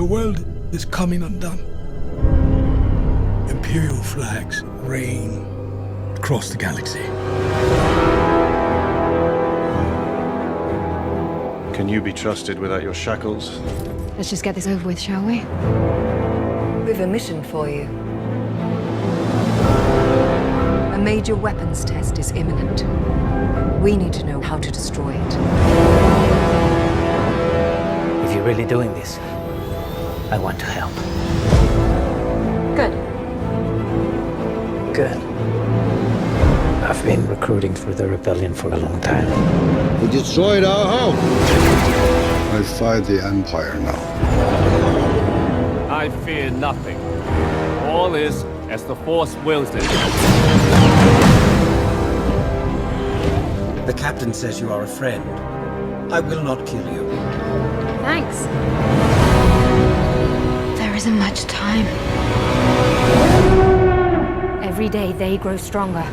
world is coming undone. Imperial flags reign across the galaxy. Can you be trusted without your shackles? Let's just get this over with, shall we? We've a mission for you. A major weapons test is imminent. We need to know how to destroy it. If you're really doing this, I want to help. Good. Good. I've been recruiting for the rebellion for a long time. We destroyed our home. I fight the Empire now. I fear nothing. All is as the Force wills it. The captain says you are a friend. I will not kill you. Thanks. There isn't much time. Every day they grow stronger.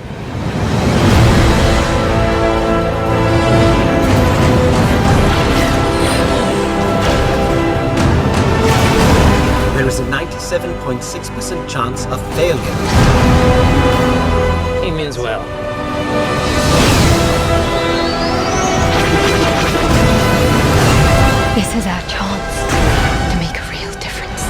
There is a 97.6% chance of failure. He means well. This is our chance to make a real difference.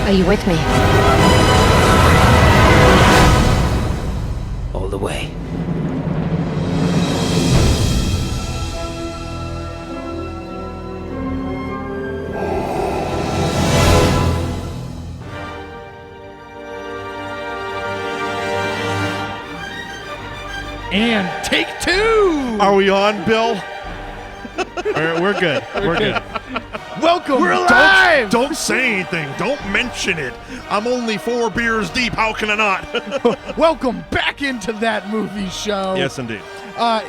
Are you with me? All the way. And take two. Are we on, Bill? We're good. We're good. Welcome. We're alive. Don't say anything. Don't mention it. I'm only 4 beers deep. How can I not? Welcome back into That Movie Show. Yes, indeed.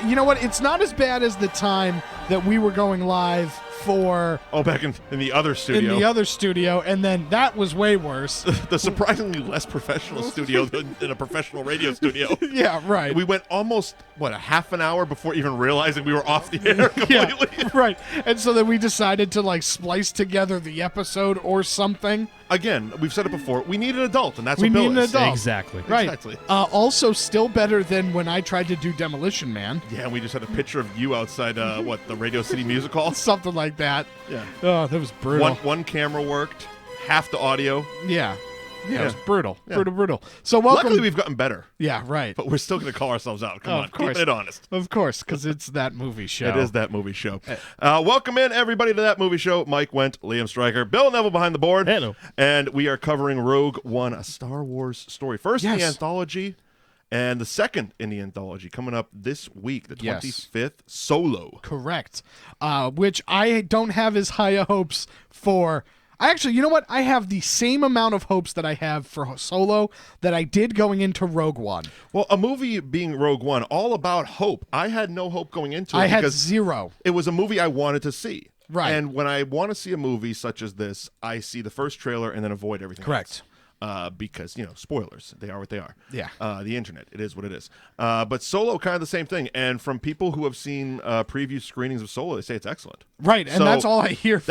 You know what? It's not as bad as the time that we were going live for... Oh, back in the other studio. In the other studio, and then that was way worse. The surprisingly less professional studio than a professional radio studio. Yeah, right. We went almost, a half an hour before even realizing we were off the air completely. Yeah, right. And so then we decided to, splice together the episode or something. Again, we've said it before. We need an adult, and that's we what Bill need an is. adult. Exactly. Right. Exactly. Also, still better than when I tried to do Demolition Man. Yeah, and we just had a picture of you outside, the Radio City Music Hall? Something like that. Yeah. Oh, that was brutal. One camera worked, half the audio. Yeah. Yeah, it was brutal. Yeah. Brutal. So welcome. Luckily, we've gotten better. Yeah, right. But we're still going to call ourselves out. Come on, of course. keep it honest. Of course, because it's That Movie Show. It is That Movie Show. Welcome in, everybody, to That Movie Show. Mike Wendt, Liam Stryker, Bill Neville behind the board. Hello. And we are covering Rogue One, a Star Wars story. First in the Yes. anthology, and the second in the anthology coming up this week, the 25th, Yes. Solo. Correct. Which I don't have as high hopes for. Actually, you know what? I have the same amount of hopes that I have for Solo that I did going into Rogue One. Well, a movie being Rogue One, all about hope. I had no hope going into it. I had because zero. It was a movie I wanted to see. Right. And when I want to see a movie such as this, I see the first trailer and then avoid everything Correct. else. Because, spoilers. They are what they are. Yeah. The internet. It is what it is. But Solo, kind of the same thing. And from people who have seen preview screenings of Solo, they say it's excellent. Right, and So that's all I hear.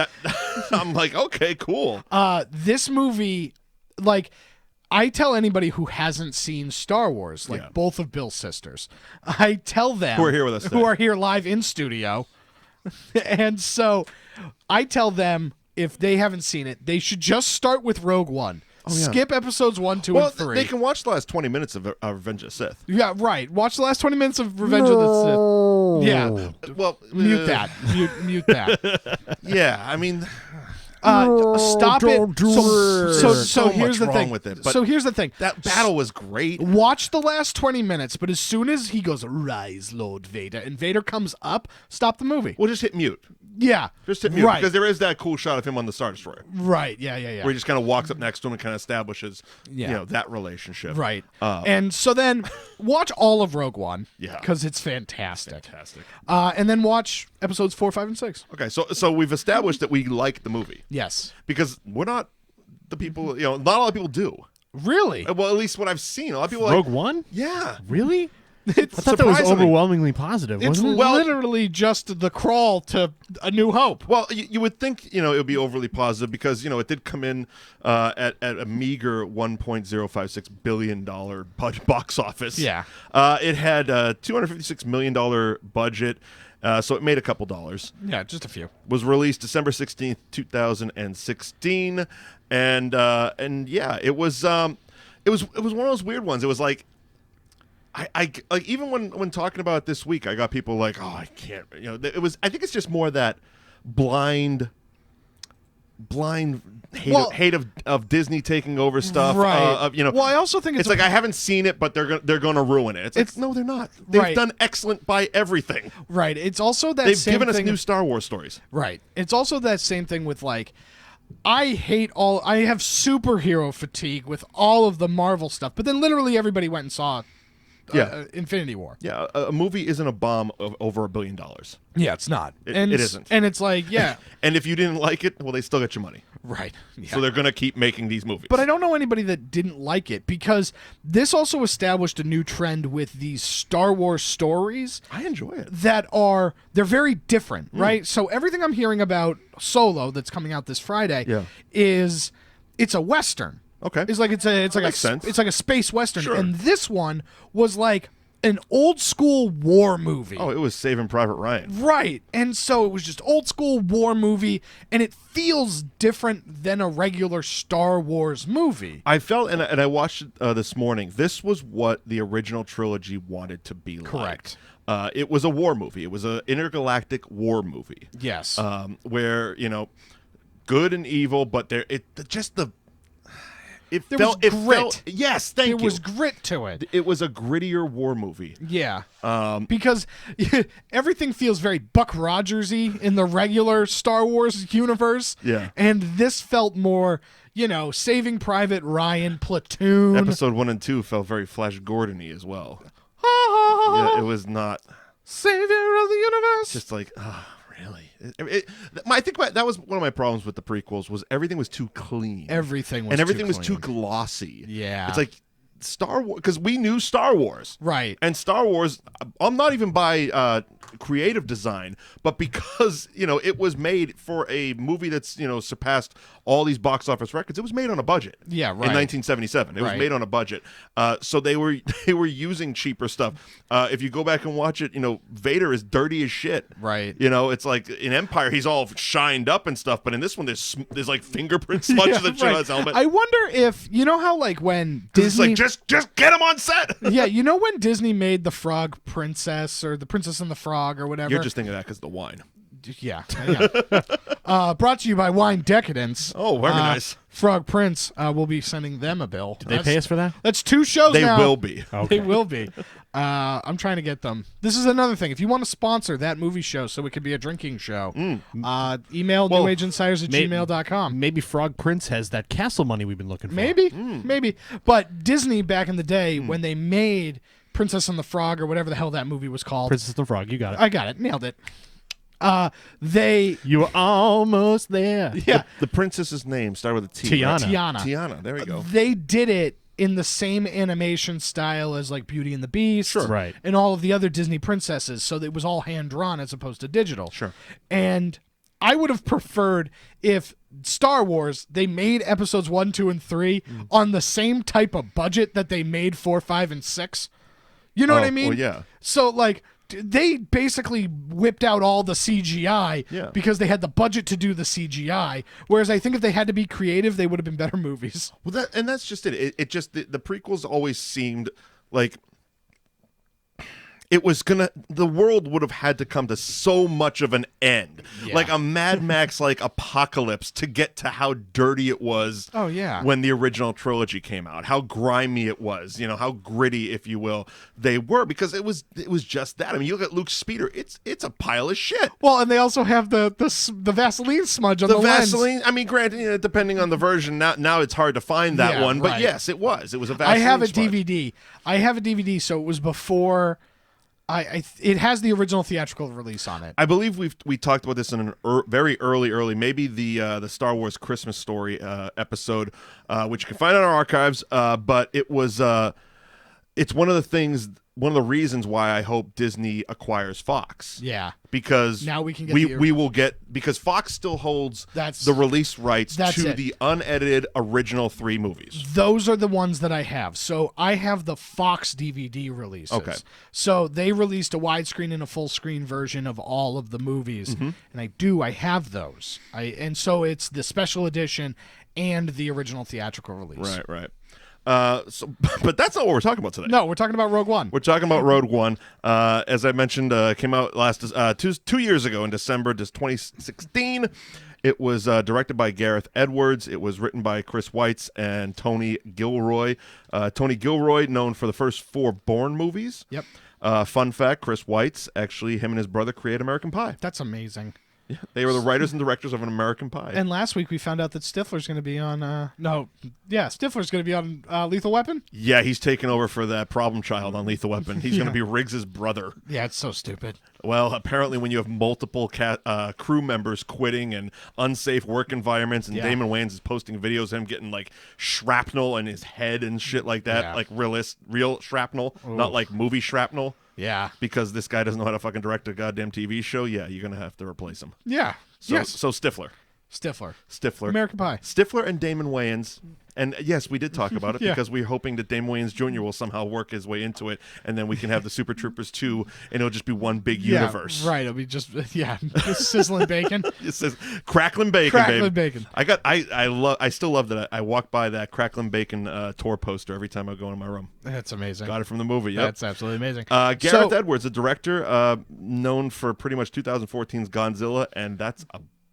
I'm like, okay, cool. This movie, I tell anybody who hasn't seen Star Wars, both of Bill's sisters, I tell them Who are here with us today. who are here live in studio, and so I tell them if they haven't seen it, they should just start with Rogue One. Oh, yeah. Skip episodes 1, 2, Well, and 3. they can watch the last 20 minutes of Revenge of the Sith. Yeah, right. Watch the last 20 minutes of Revenge of the Sith. Yeah. Well, Mute that. Mute that. Yeah, I mean, Stop it. So much here's the wrong thing. with it, but So here's the thing. that battle was great. Watch the last 20 minutes, but as soon as he goes, "Rise, Lord Vader," and Vader comes up, stop the movie. We'll just hit mute. Yeah. Just hit mute. Right. Because there is that cool shot of him on the Star Destroyer. Right. Yeah. Where he just kind of walks up next to him and kind of establishes, that relationship. Right. And so then watch all of Rogue One. Yeah. Because it's fantastic. Fantastic. And then watch episodes 4, 5, and 6. Okay, so we've established that we like the movie. Yes. Because we're not the people, not a lot of people do. Really? Well, at least what I've seen. A lot of people Rogue One? Yeah. Really? I thought that was overwhelmingly positive, It's wasn't it? literally just the crawl to A New Hope. Well, you would think, it would be overly positive because, it did come in at a meager $1.056 billion box office. Yeah. It had a $256 million budget, so it made a couple dollars. Yeah, just a few. Was released December 16th, 2016. And yeah, it was one of those weird ones. It was like, I like, even when talking about it this week, I got people like, oh, I can't, I think it's just more that blind hate of Disney taking over stuff. Right. Well, I also think it's like I haven't seen it, but they're going to ruin it. It's like, no, they're not. They've done excellent by everything. Right. It's also that they've same given us thing, new Star Wars stories. Right. It's also that same thing with like, I have superhero fatigue with all of the Marvel stuff, but then literally everybody went and saw Infinity War. Yeah, a movie isn't a bomb of over $1 billion. Yeah, it's not. It isn't. And it's like, yeah. And if you didn't like it, well, they still get your money. Right. Yeah. So they're going to keep making these movies. But I don't know anybody that didn't like it because this also established a new trend with these Star Wars stories. I enjoy it. They're very different, right? So everything I'm hearing about Solo that's coming out this Friday is it's a Western. Okay. It's like it's like a space Western. Sure. And this one was like an old school war movie. Oh, it was Saving Private Ryan. Right. And so it was just old school war movie, and it feels different than a regular Star Wars movie. I felt, and I watched it this morning, this was what the original trilogy wanted to be like. Correct. It was a war movie. It was an intergalactic war movie. Yes. Where, good and evil, but There was grit. Yes, thank you. There was grit to it. It was a grittier war movie. Yeah. Because everything feels very Buck Rogers-y in the regular Star Wars universe. Yeah. And this felt more, Saving Private Ryan, Platoon. Episode 1 and 2 felt very Flash Gordon-y as well. Yeah, it was not. Savior of the universe. Just like, really? I think that was one of my problems with the prequels was everything was too clean. Everything was too glossy. Yeah. It's like Star Wars, because we knew Star Wars. Right. And Star Wars, I'm not even by creative design, but because, it was made for a movie that's, surpassed all these box office records. It was made on a budget. Yeah, right. In 1977. It was made on a budget. So they were using cheaper stuff. If you go back and watch it, Vader is dirty as shit. Right. It's like in Empire, he's all shined up and stuff, but in this one, there's like fingerprint smudges that show his helmet. I wonder if, how like when Disney... It's like, just get him on set. Yeah, when Disney made the Frog Princess or the Princess and the Frog or whatever. You're just thinking of that because of the wine. Yeah. Brought to you by Wine Decadence. Oh, very nice. Frog Prince will be sending them a bill. Did they pay us for that? That's 2 shows now. They will be. Okay. They will be. I'm trying to get them. This is another thing. If you want to sponsor that movie show so it could be a drinking show, email newagentsires@gmail.com. Maybe Frog Prince has that castle money we've been looking for. Maybe. But Disney back in the day when they made Princess and the Frog or whatever the hell that movie was called. Princess and the Frog, you got it. I got it. Nailed it. You were almost there. Yeah. The princess's name started with a T. Tiana. Tiana. There we go. They did it in the same animation style as like Beauty and the Beast. Sure. Right. And all of the other Disney princesses. So it was all hand drawn as opposed to digital. Sure. And I would have preferred if Star Wars, they made episodes 1, 2, and 3 on the same type of budget that they made 4, 5, and 6. You know what I mean? Well, yeah. So like they basically whipped out all the CGI because they had the budget to do the CGI. Whereas I think if they had to be creative, they would have been better movies. Well, that's just it. It just the prequels always seemed like the world would have had to come to so much of an end, like a Mad Max like apocalypse to get to how dirty it was. Oh yeah, when the original trilogy came out, how grimy it was, how gritty, if you will, they were, because it was just that. I mean, you look at Luke's speeder; it's a pile of shit. Well, and they also have the Vaseline smudge on the Vaseline. lens. I mean, granted, depending on the version, now it's hard to find that one, but yes, it was a Vaseline. I have a smudge. DVD. I have a DVD, so it was before. It has the original theatrical release on it. I believe we talked about this in an very early, maybe the Star Wars Christmas Story episode, which you can find on our archives. But it was it's one of the things one of the reasons why I hope Disney acquires Fox. Yeah. Because now we can get we will get, because Fox still holds the release rights to the unedited original 3 movies. Those are the ones that I have. So I have the Fox DVD releases. Okay. So they released a widescreen and a full screen version of all of the movies, and I have those. And so it's the special edition and the original theatrical release. Right. But that's not what we're talking about today. No, we're talking about Rogue One. We're talking about Rogue One. As I mentioned, came out last 2 years ago in December 2016. It was directed by Gareth Edwards. It was written by Chris Weitz and Tony Gilroy. Tony Gilroy, known for the first 4 Bourne movies. Yep. Fun fact, Chris Weitz, actually, him and his brother created American Pie. That's amazing. Yeah, they were the writers and directors of An American Pie. And last week we found out that Stifler's going to be on. Stifler's going to be on Lethal Weapon. Yeah, he's taking over for that problem child on Lethal Weapon. He's going to be Riggs's brother. Yeah, it's so stupid. Well, apparently, when you have multiple crew members quitting and unsafe work environments, and Damon Wayans is posting videos of him getting like shrapnel in his head and shit like that, like real shrapnel, not like movie shrapnel. Yeah. Because this guy doesn't know how to fucking direct a goddamn TV show. Yeah, you're going to have to replace him. Yeah. So Stifler. American Pie. Stifler and Damon Wayans. And yes, we did talk about it because we're hoping that Damon Wayans Jr. will somehow work his way into it, and then we can have the Super Troopers 2, and it'll just be one big universe. Right. It'll be just sizzling bacon. It says crackling bacon, Crackling babe. bacon. I still love that. I walk by that crackling bacon tour poster every time I go into my room. That's amazing. Got it from the movie. Yep. That's absolutely amazing. Gareth Edwards, the director, known for pretty much 2014's Godzilla, and that's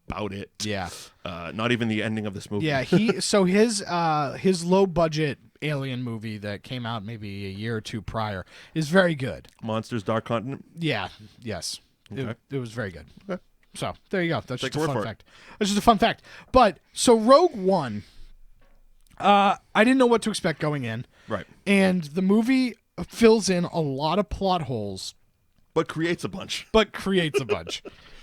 about it. Yeah. Not even the ending of this movie. Yeah, his low budget alien movie that came out maybe a year or 2 prior is very good. Monsters Dark Continent? Yeah, yes. Okay. It was very good. Okay. So, there you go. That's Take just a your word fun for fact. That's just a fun fact. But so Rogue One, I didn't know what to expect going in. Right. And the movie fills in a lot of plot holes, but creates a bunch.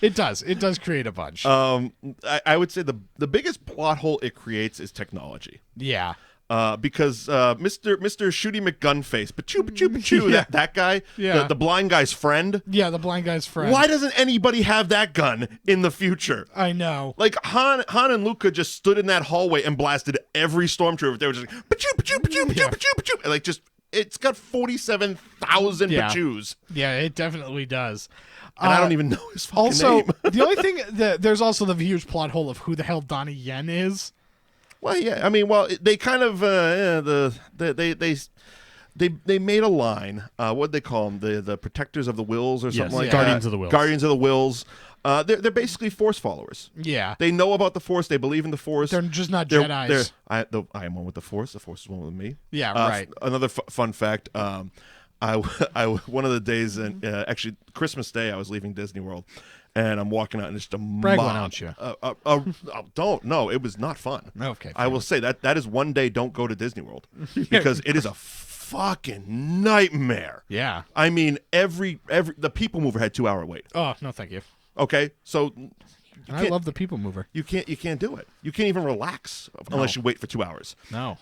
It does. It does create a bunch. I would say the biggest plot hole it creates is technology. Yeah. Because Mr. Shooty McGunface, Pachoo, that guy, the blind guy's friend. Yeah, the blind guy's friend. Why doesn't anybody have that gun in the future? I know. Like Han and Luke could just stood in that hallway and blasted every stormtrooper. They were just like, Pachoo, and like just. It's got 47,000 Pachoos. Yeah, it definitely does. And I don't even know his fucking name. The only thing, there's also the huge plot hole of who the hell Donnie Yen is. Well, yeah, I mean, they kind of they made a line. What'd they call them? The Protectors of the Wills or something like Guardians that. of the Wills. Guardians of the Wills. They're basically Force followers. Yeah. They know about the Force. They believe in the Force. They're just not Jedis. I am one with the Force. The Force is one with me. Yeah, right. Another fun fact. I one of the days, actually Christmas Day, I was leaving Disney World, and I'm walking out, and just a brag one, don't you? Don't. No, it was not fun. Okay. I will say that is one day. Don't go to Disney World because it is a fucking nightmare. Yeah. I mean, the People Mover had 2-hour wait. Oh no, thank you. Okay, so I love the People Mover. You can't do it. You can't even relax unless you wait for 2 hours. No.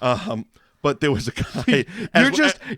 But there was a guy.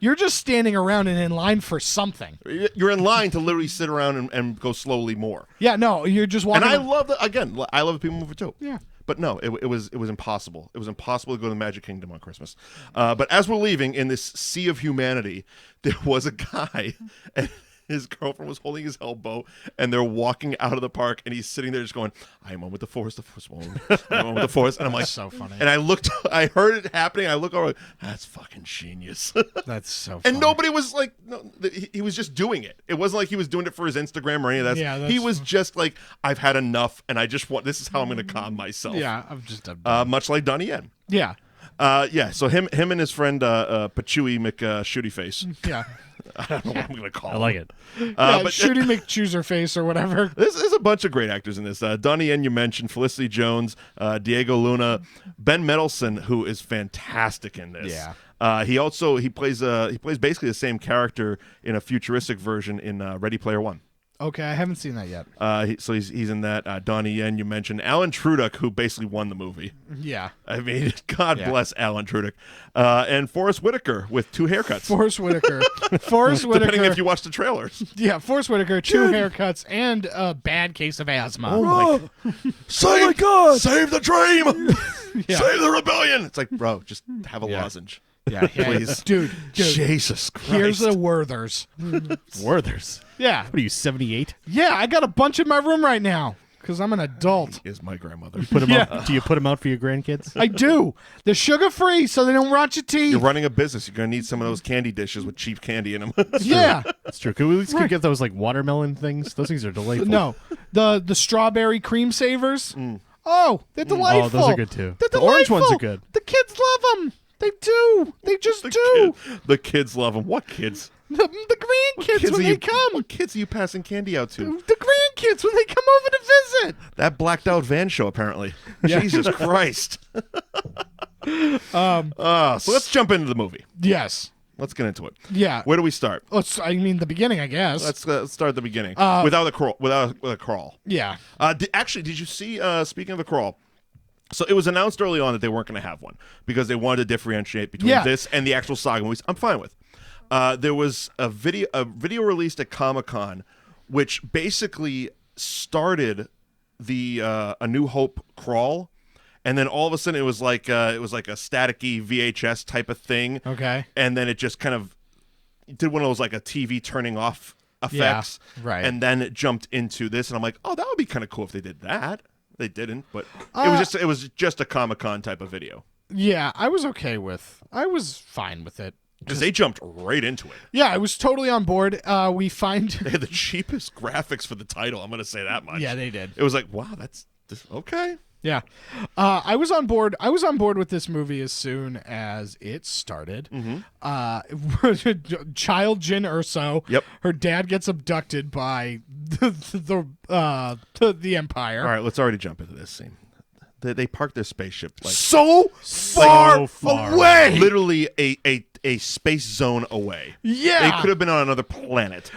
You're just standing around and in line for something. You're in line to literally sit around and go slowly more. Yeah, no, you're just walking. And I love that. Again, I love the People Mover too. Yeah. But no, it was impossible. It was impossible to go to the Magic Kingdom on Christmas. But as we're leaving in this sea of humanity, there was a guy, and his girlfriend was holding his elbow, and they're walking out of the park, and he's sitting there just going, "I am one with the Force. The Force won't. I'm one with the Force." And I'm like, so funny. And I heard it happening. I look over, that's fucking genius. That's so funny. And nobody was like, no, he was just doing it. It wasn't like he was doing it for his Instagram or any of that. Yeah, he was just like, I've had enough, and I just want. This is how I'm going to calm myself. Yeah, I'm just much like Donnie Yen. Yeah. So him and his friend Pachui McShootyface. Yeah. I don't know what I'm going to call him. I like it. But Shooty McChooserface or whatever. There's a bunch of great actors in this. Donnie Yen, you mentioned, Felicity Jones, Diego Luna, Ben Mendelsohn, who is fantastic in this. Yeah. He plays basically the same character in a futuristic version in Ready Player One. Okay, I haven't seen that yet. So he's in that. Donnie Yen, you mentioned. Alan Tudyk, who basically won the movie. Yeah. I mean, God bless Alan Tudyk. And Forrest Whitaker with 2 haircuts. Forrest Whitaker. Forrest Whitaker. Depending if you watch the trailers. Yeah, Forrest Whitaker, 2 haircuts, and a bad case of asthma. Oh my God. Save the dream! Yeah. Save the rebellion! It's like, bro, just have a lozenge. Yeah, Please. Dude. Jesus Christ. Here's a Werther's. Werther's. Yeah. What are you, 78? Yeah, I got a bunch in my room right now because I'm an adult. Is my grandmother. Put 'em out. Do you put them out for your grandkids? I do. They're sugar-free, so they don't rot your teeth. You're running a business. You're going to need some of those candy dishes with cheap candy in them. Yeah. That's true. Could we at least get those like watermelon things? Those things are delightful. No. The strawberry cream savers. Oh, they're delightful. Oh, those are good too. They're The orange ones delightful. are good. The kids love them. They do. They just do. The kids love them. What kids? The grandkids when they come. What kids are you passing candy out to? The grandkids when they come over to visit. That blacked out van show, apparently. Jesus Christ. So let's jump into the movie. Yes. Let's get into it. Yeah. Where do we start? I mean, the beginning, I guess. Let's start at the beginning. Without a crawl. Yeah. Did you see, speaking of the crawl, so it was announced early on that they weren't going to have one because they wanted to differentiate between this and the actual saga movies. I'm fine with. There was a video released at Comic-Con, which basically started the A New Hope crawl, and then all of a sudden it was like a staticky VHS type of thing. Okay. And then it just kind of did one of those like a TV turning off effects. Yeah, right. And then it jumped into this, and I'm like, oh, that would be kind of cool if they did that. They didn't, but it was just a Comic-Con type of video. Yeah, I was fine with it. Because they jumped right into it. Yeah, I was totally on board. We find they had the cheapest graphics for the title. I'm going to say that much. Yeah, they did. It was like, wow, that's okay. Yeah, I was on board. I was on board with this movie as soon as it started. Child Jyn Erso. Yep. Her dad gets abducted by the Empire. All right, let's already jump into this scene. They parked their spaceship like so far away. Literally a space zone away. Yeah. They could have been on another planet.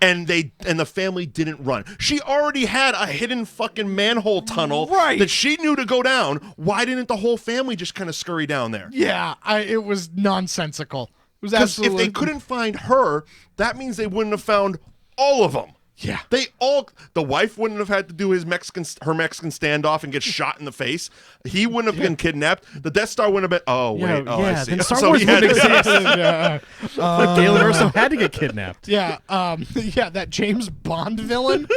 And the family didn't run. She already had a hidden fucking manhole tunnel that she knew to go down. Why didn't the whole family just kind of scurry down there? Yeah, it was nonsensical. It was Because absolutely. if they couldn't find her, that means they wouldn't have found all of them. Yeah. The wife wouldn't have had to do her Mexican standoff and get shot in the face. He wouldn't have been kidnapped. The Death Star wouldn't have been. I see. Then Star So Wars he had wouldn't to- exist. Galen Erso had to get kidnapped. Yeah, that James Bond villain.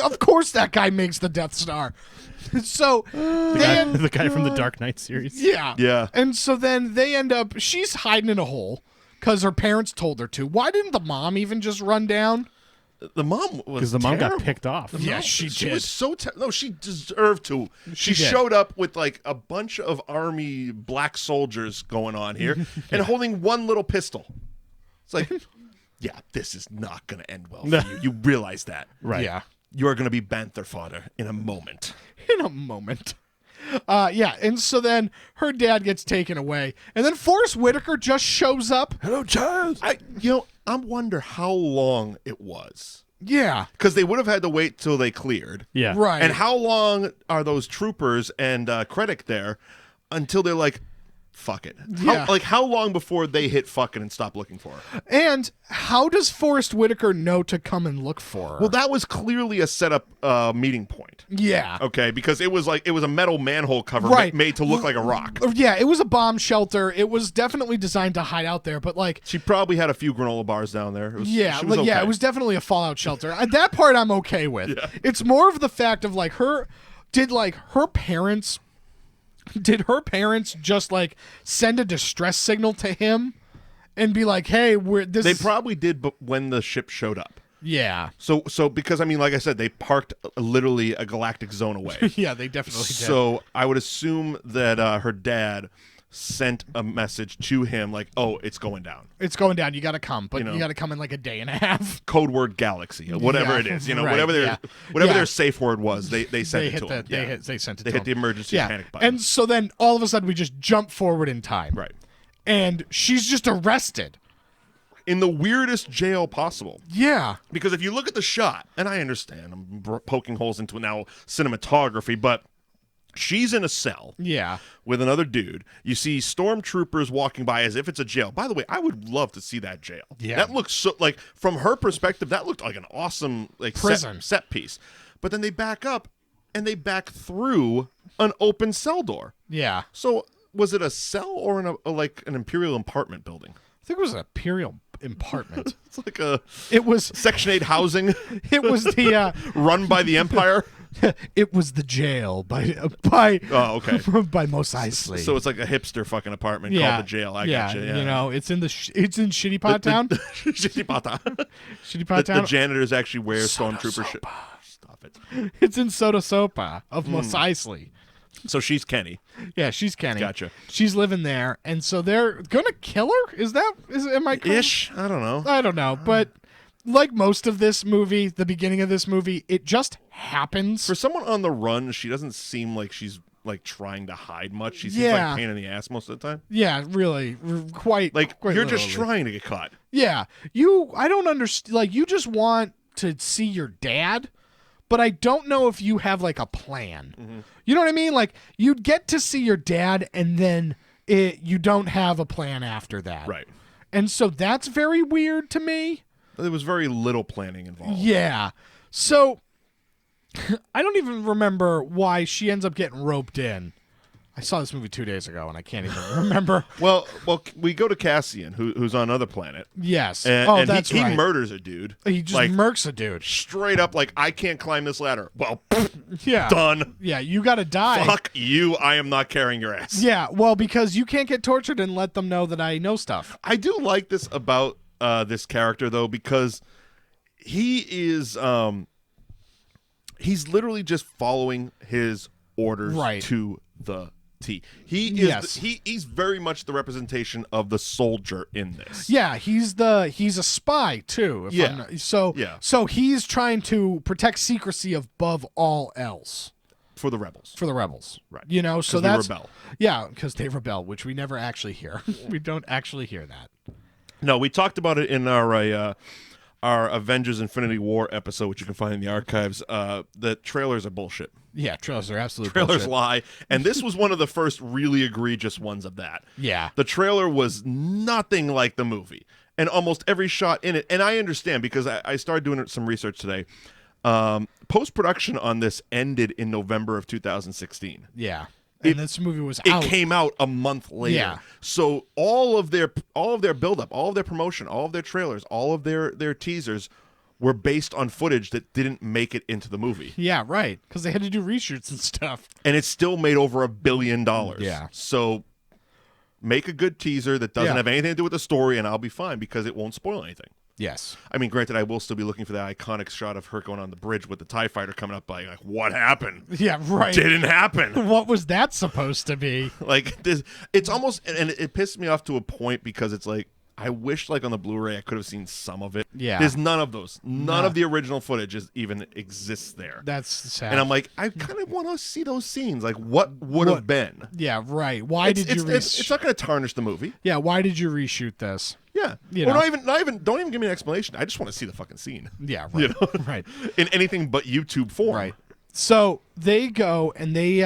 Of course, that guy makes the Death Star. So The guy from the Dark Knight series. Yeah. And so then they end up. She's hiding in a hole because her parents told her to. Why didn't the mom even just run down? The mom was Because the mom terrible. got picked off. Yeah, she She did. was so no, she deserved to. She did. showed up with like a bunch of army black soldiers going on here and holding one little pistol. It's like, yeah, this is not going to end well for you. You realize that, Right. Yeah. You are going to be banther fodder in a moment. In a moment. And so then her dad gets taken away, and then Forrest Whitaker just shows up. Hello, child. I wonder how long it was. Yeah. Because they would have had to wait till they cleared. Yeah. Right. And how long are those troopers and Krennic there until they're like, fuck it? Yeah. How long before they hit fuck it and stop looking for her? And how does Forrest Whitaker know to come and look for her? Well, that was clearly a setup meeting point. Yeah. Okay, because it was a metal manhole cover made to look like a rock. Yeah, it was a bomb shelter. It was definitely designed to hide out there, but like She probably had a few granola bars down there. It was, yeah, she was okay. it was definitely a fallout shelter. That part I'm okay with. Yeah. It's more of the fact of like her parents just like send a distress signal to him and be like, "Hey, They probably did, but when the ship showed up. Yeah. So because I mean, like I said, they parked literally a galactic zone away. Yeah, they definitely did. So I would assume that her dad sent a message to him like, "Oh, it's going down. It's going down. You got to come, but you got to come in like a day and a half." Code word galaxy, whatever Yeah, it is, right, whatever their safe word was, they sent it to him. They sent it. They to hit the him. emergency panic button. And so then all of a sudden we just jump forward in time. Right. And she's just arrested. in the weirdest jail possible. Yeah. Because if you look at the shot, and I understand, I'm poking holes into now cinematography, but she's in a cell. Yeah. With another dude. You see stormtroopers walking by as if it's a jail. By the way, I would love to see that jail. Yeah. That looks so, like, from her perspective, that looked like an awesome like prison set piece. But then they back up and they back through an open cell door. Yeah. So was it a cell or an Imperial apartment building? I think it was an Imperial apartment. It's like it was Section 8 housing. It was the run by the Empire. It was the jail by oh, okay. by Mos Eisley. So it's like a hipster fucking apartment called the jail. I gotcha. Yeah. You know, it's in Shitty Pot Town. Shitty Pot Town. Shitty Pot Town. The janitors actually wear stormtrooper shit. Stop it. It's in Soda Sopa of Mos Eisley. So she's Kenny. Yeah, she's Kenny. Gotcha. She's living there, and so they're gonna kill her. Am I correct? Ish? I don't know. I don't know, but like most of this movie, the beginning of this movie, it just happens. For someone on the run, she doesn't seem like she's like trying to hide much. She seems like a pain in the ass most of the time. Yeah, really, quite. Like quite you're literally. just trying to get caught. Yeah, I don't understand. Like you just want to see your dad, but I don't know if you have like a plan. Mm-hmm. You know what I mean? Like you'd get to see your dad, and then you don't have a plan after that. Right. And so that's very weird to me. There was very little planning involved. Yeah. So I don't even remember why she ends up getting roped in. I saw this movie 2 days ago, and I can't even remember. Well, we go to Cassian, who's on another planet. Yes. And that's he right. murders a dude. He just murks a dude. Straight up, like, I can't climb this ladder. Well, yeah. Done. Yeah, you got to die. Fuck you. I am not carrying your ass. Yeah, well, because you can't get tortured and let them know that I know stuff. I do like this about this character, though, because he is he's literally just following his orders to the T. He is he's very much the representation of the soldier in this. Yeah, he's a spy too. So he's trying to protect secrecy above all else. For the rebels. Right. You know, so that's rebel. Yeah, because they rebel, which we never actually hear. We don't actually hear that. No, we talked about it in our Avengers Infinity War episode, which you can find in the archives. The trailers are bullshit. Yeah, trailers are absolute trailers bullshit. lie, and this was one of the first really egregious ones of that. Yeah. The trailer was nothing like the movie, and almost every shot in it, and I understand because I started doing some research today. Post-production on this ended in November of 2016. Yeah. And this movie was out. It came out a month later. Yeah. So all of their build-up, all of their promotion, all of their trailers, all of their teasers were based on footage that didn't make it into the movie. Yeah, right. Because they had to do reshoots and stuff. And it still made over $1 billion. Yeah. So make a good teaser that doesn't have anything to do with the story, and I'll be fine because it won't spoil anything. Yes. I mean, granted, I will still be looking for that iconic shot of her going on the bridge with the TIE fighter coming up. Like, what happened? Yeah, right. Didn't happen. What was that supposed to be? Like, this, it's almost, and it pissed me off to a point because it's like, I wish, like, on the Blu-ray, I could have seen some of it. Yeah. There's none of those. None of the original footage even exists there. That's sad. And I'm like, I kind of want to see those scenes. Like, what would have been? Yeah, right. Why did you it's not going to tarnish the movie. Yeah, why did you reshoot this? Yeah. Or not even don't even give me an explanation. I just want to see the fucking scene. Yeah, right. You know? Right. In anything but YouTube form. Right. So they go and they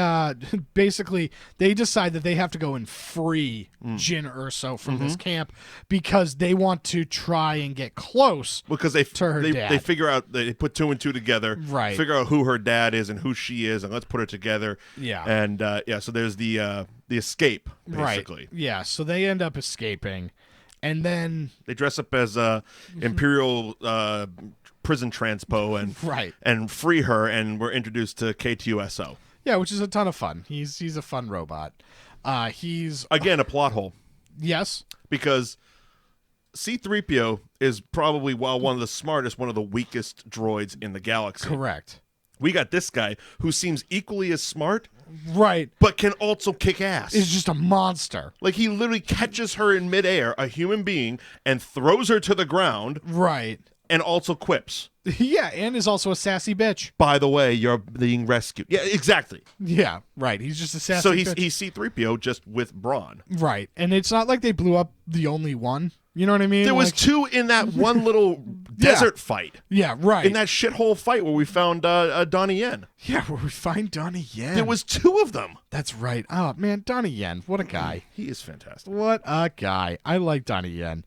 basically they decide that they have to go and free Jyn Erso from this camp because they want to try and get close because to her dad. They figure out, they put two and two together, right? Figure out who her dad is and who she is, and let's put her together. Yeah. And so there's the escape, basically. Right. Yeah. So they end up escaping, and then they dress up as Imperial prison transpo and free her, and we're introduced to K2SO. Yeah, which is a ton of fun. He's a fun robot. He's again a plot hole. Yes, because C-3PO is probably, while one of the smartest, one of the weakest droids in the galaxy. Correct. We got this guy who seems equally as smart, right, but can also kick ass. Is just a monster. Like, he literally catches her in midair, a human being, and throws her to the ground. Right. And also quips. Yeah, and is also a sassy bitch. By the way, you're being rescued. Yeah, exactly. Yeah, right. He's just a sassy bitch. So bitch. he's C-3PO just with brawn. Right. And it's not like they blew up the only one. You know what I mean? There was Like- 2 in that one little desert fight. Yeah, right. In that shithole fight where we found Donnie Yen. Yeah, where we find Donnie Yen. There was 2 of them. That's right. Oh, man, Donnie Yen. What a guy. He is fantastic. What a guy. I like Donnie Yen.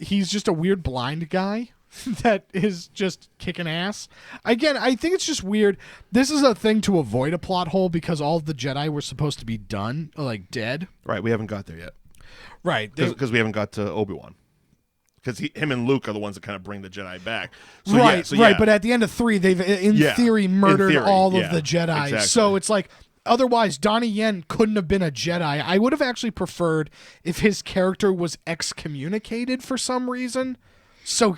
He's just a weird blind guy that is just kicking ass. Again, I think it's just weird. This is a thing to avoid a plot hole because all of the Jedi were supposed to be done, like dead. Right, we haven't got there yet. Right. Because we haven't got to Obi-Wan. Because him and Luke are the ones that kind of bring the Jedi back. So, right, right. But at the end of 3, they've, in theory, murdered all of the Jedi. Exactly. So it's like, otherwise, Donnie Yen couldn't have been a Jedi. I would have actually preferred if his character was excommunicated for some reason. So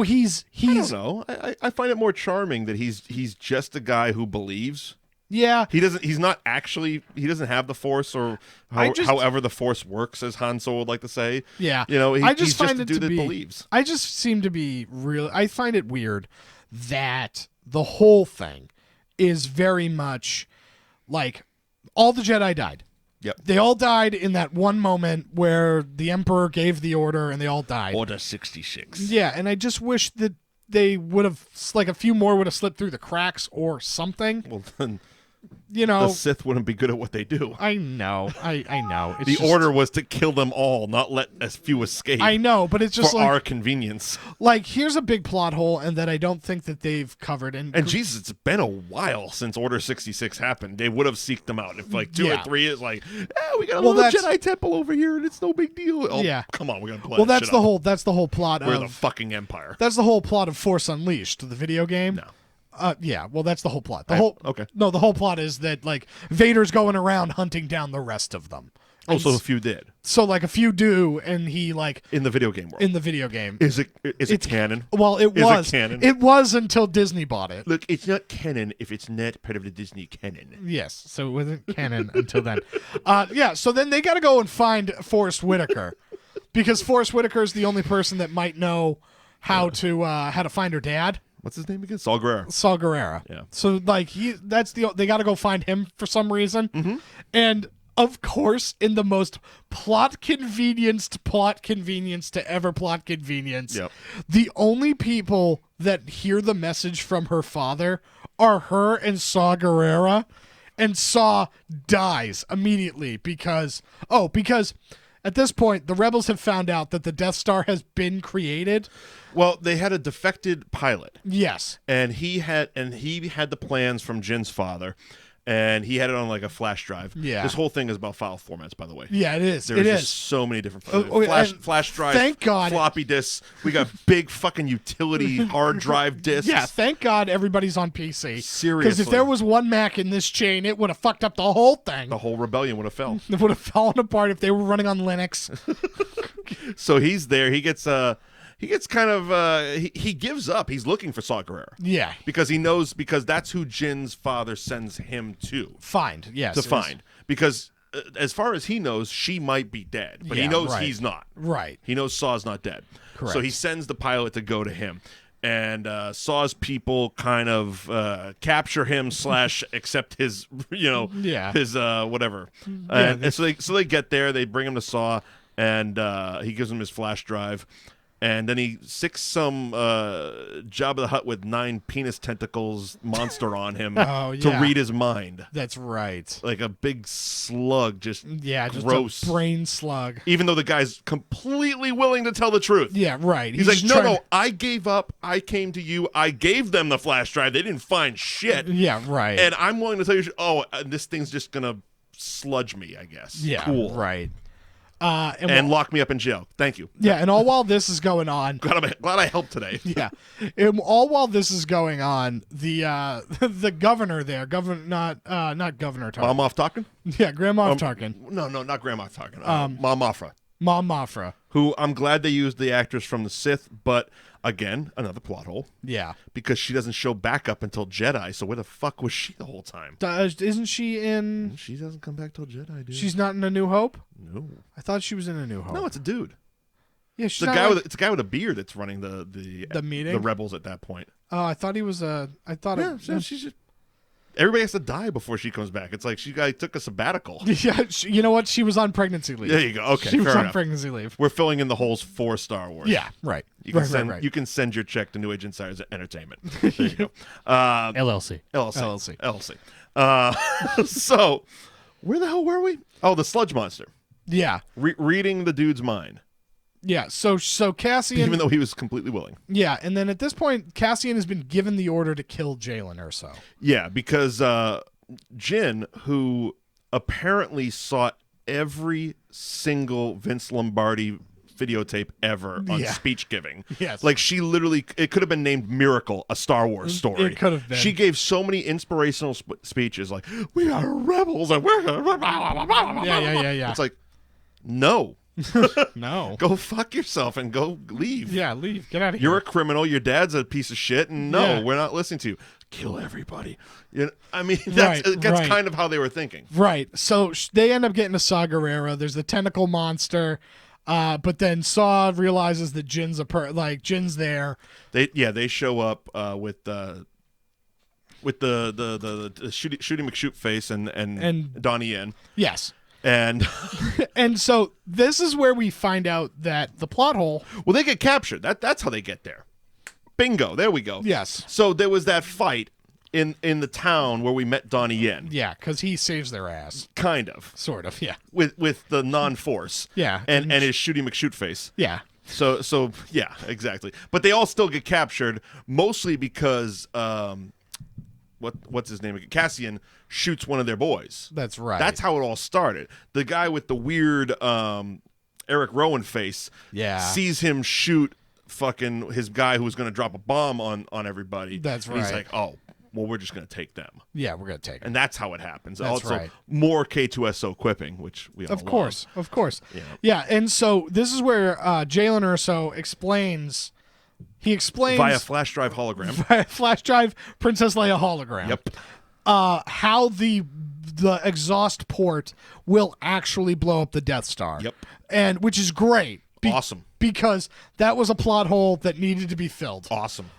he's. I don't know. I find it more charming that he's just a guy who believes. Yeah. He doesn't have the Force or however the Force works, as Han Solo would like to say. Yeah. You know, I just he's find just a it dude to that be, believes. I just seem to be real. I find it weird that the whole thing is very much like all the Jedi died. Yep. They all died in that one moment where the Emperor gave the order and they all died. Order 66. Yeah, and I just wish that they would have, like, a few more would have slipped through the cracks or something. Well, then you know, the Sith wouldn't be good at what they do. I know. I know. It's the just, order was to kill them all, not let as few escape. I know, but it's just for like our convenience. Like, here's a big plot hole, and that I don't think that they've covered. And Jesus, it's been a while since Order 66 happened. They would have seeked them out. If like 2 or 3 is like, we got a little Jedi temple over here, and it's no big deal. Oh, yeah, come on, we got to blow. Well, that's the whole. That's the whole plot. We're of the fucking Empire. That's the whole plot of Force Unleashed, the video game. No. Yeah, well, that's the whole plot. The whole plot is that, like, Vader's going around hunting down the rest of them. Also, a few did. So, like, a few do, and he, like, in the video game world. In the video game, is it canon? Well, it was canon. It was until Disney bought it. Look, it's not canon if it's not part of the Disney canon. Yes, so it wasn't canon until then. Yeah, so then they got to go and find Forrest Whitaker, because Forrest Whitaker is the only person that might know how to find her dad. What's his name again? Saul Guerrero. Saul Guerrero. Yeah. So, like, they got to go find him for some reason. Mm-hmm. And, of course, in the most plot convenience to ever plot convenience, the only people that hear the message from her father are her and Saw Gerrera. And Saw dies immediately because at this point, the rebels have found out that the Death Star has been created. Well, they had a defected pilot. Yes. And he had the plans from Jin's father, and he had it on like a flash drive. Yeah. This whole thing is about file formats, by the way. Yeah, it is. There's just so many different flash drives, thank God. floppy disks. We got big fucking utility hard drive disks. Yeah, thank God everybody's on PC. Seriously. Because if there was one Mac in this chain, it would have fucked up the whole thing. The whole rebellion would have fell. It would have fallen apart if they were running on Linux. So he's there. He gets kind of he gives up. He's looking for Saw Gerrera. Yeah. Because that's who Jin's father sends him to. Find. Yes. To find. Because as far as he knows, she might be dead. But he knows he's not. Right. He knows Saw's not dead. Correct. So he sends the pilot to go to him. And Saw's people kind of capture him / accept his, his whatever. And so they get there. They bring him to Saw, and he gives him his flash drive. And then he sicks some Jabba the Hutt with 9 penis tentacles monster on him to read his mind. That's right. Like a big slug, just gross. Just a brain slug. Even though the guy's completely willing to tell the truth. Yeah, right. He's like, no, I gave up. I came to you. I gave them the flash drive. They didn't find shit. Yeah, right. And I'm willing to tell you, this thing's just going to sludge me, I guess. Yeah, cool. Right. And lock me up in jail. Thank you. Yeah, and all while this is going on, glad I helped today. Yeah, and all while this is going on, the governor there, not Governor Tarkin. Mom Moff Tarkin? Yeah, Grand Moff Tarkin. No, not Grand Moff Tarkin. Mom Mothra. Mom Mothra. Who I'm glad they used the actress from the Sith, but again, another plot hole. Yeah. Because she doesn't show back up until Jedi, so where the fuck was she the whole time? Isn't she in... She doesn't come back till Jedi, dude. She's not in A New Hope? No. I thought she was in A New Hope. No, it's a dude. Yeah, she's it's a guy with a beard that's running the meeting? the rebels at that point. Oh, I thought he was a... I thought... Yeah, she's just... everybody has to die before she comes back. It's like she took a sabbatical. Yeah, you know what? She was on pregnancy leave. There you go. Okay, she was fair on enough. pregnancy leave. We're filling in the holes for Star Wars. Yeah, right. You can right. You can send your check to New Age Insiders Entertainment. There you go. LLC. So, where the hell were we? Oh, the sludge monster. Yeah. Reading the dude's mind. Yeah, so Cassian... Even though he was completely willing. Yeah, and then at this point, Cassian has been given the order to kill Galen Erso. Yeah, because Jin, who apparently saw every single Vince Lombardi videotape ever on speech giving. Yes. Like, she literally... It could have been named Miracle, a Star Wars story. It could have been. She gave so many inspirational speeches like, we are rebels and we're... Yeah. It's like, no. No. Go fuck yourself and go leave. Yeah, leave. Get out of here. You're a criminal. Your dad's a piece of shit. And no, Yeah. we're not listening to you. Kill everybody. You know, I mean, that's kind of how they were thinking. Right. So they end up getting to Saw Gerrera. There's the tentacle monster. But then Saw realizes that Jin's Jin's there. They show up with the Shooty McShoot face and Donnie Yen. Yes. And and so this is where we find out that the plot hole. Well, they get captured. That's how they get there. Bingo. There we go. Yes. So there was that fight in the town where we met Donnie Yen. Yeah, because he saves their ass. Kind of. Sort of. Yeah. With the non-force. Yeah. And his Shooty McShoot face. Yeah. So yeah, exactly. But they all still get captured, mostly because what's his name again? Cassian shoots one of their boys. That's right. That's how it all started. The guy with the weird Eric Rowan face sees him shoot fucking his guy who was going to drop a bomb on everybody. That's and right. He's like, oh, well, we're just going to take them. Yeah, we're going to take them. And that's how it happens. That's also, right. more K2SO quipping, which we all Of course. Yeah. Yeah, and so this is where Galen Erso explains... He explains... Via flash drive hologram. Via flash drive Princess Leia hologram. Yep. How the exhaust port will actually blow up the Death Star. Yep. And which is great. Awesome. Because that was a plot hole that needed to be filled. Awesome.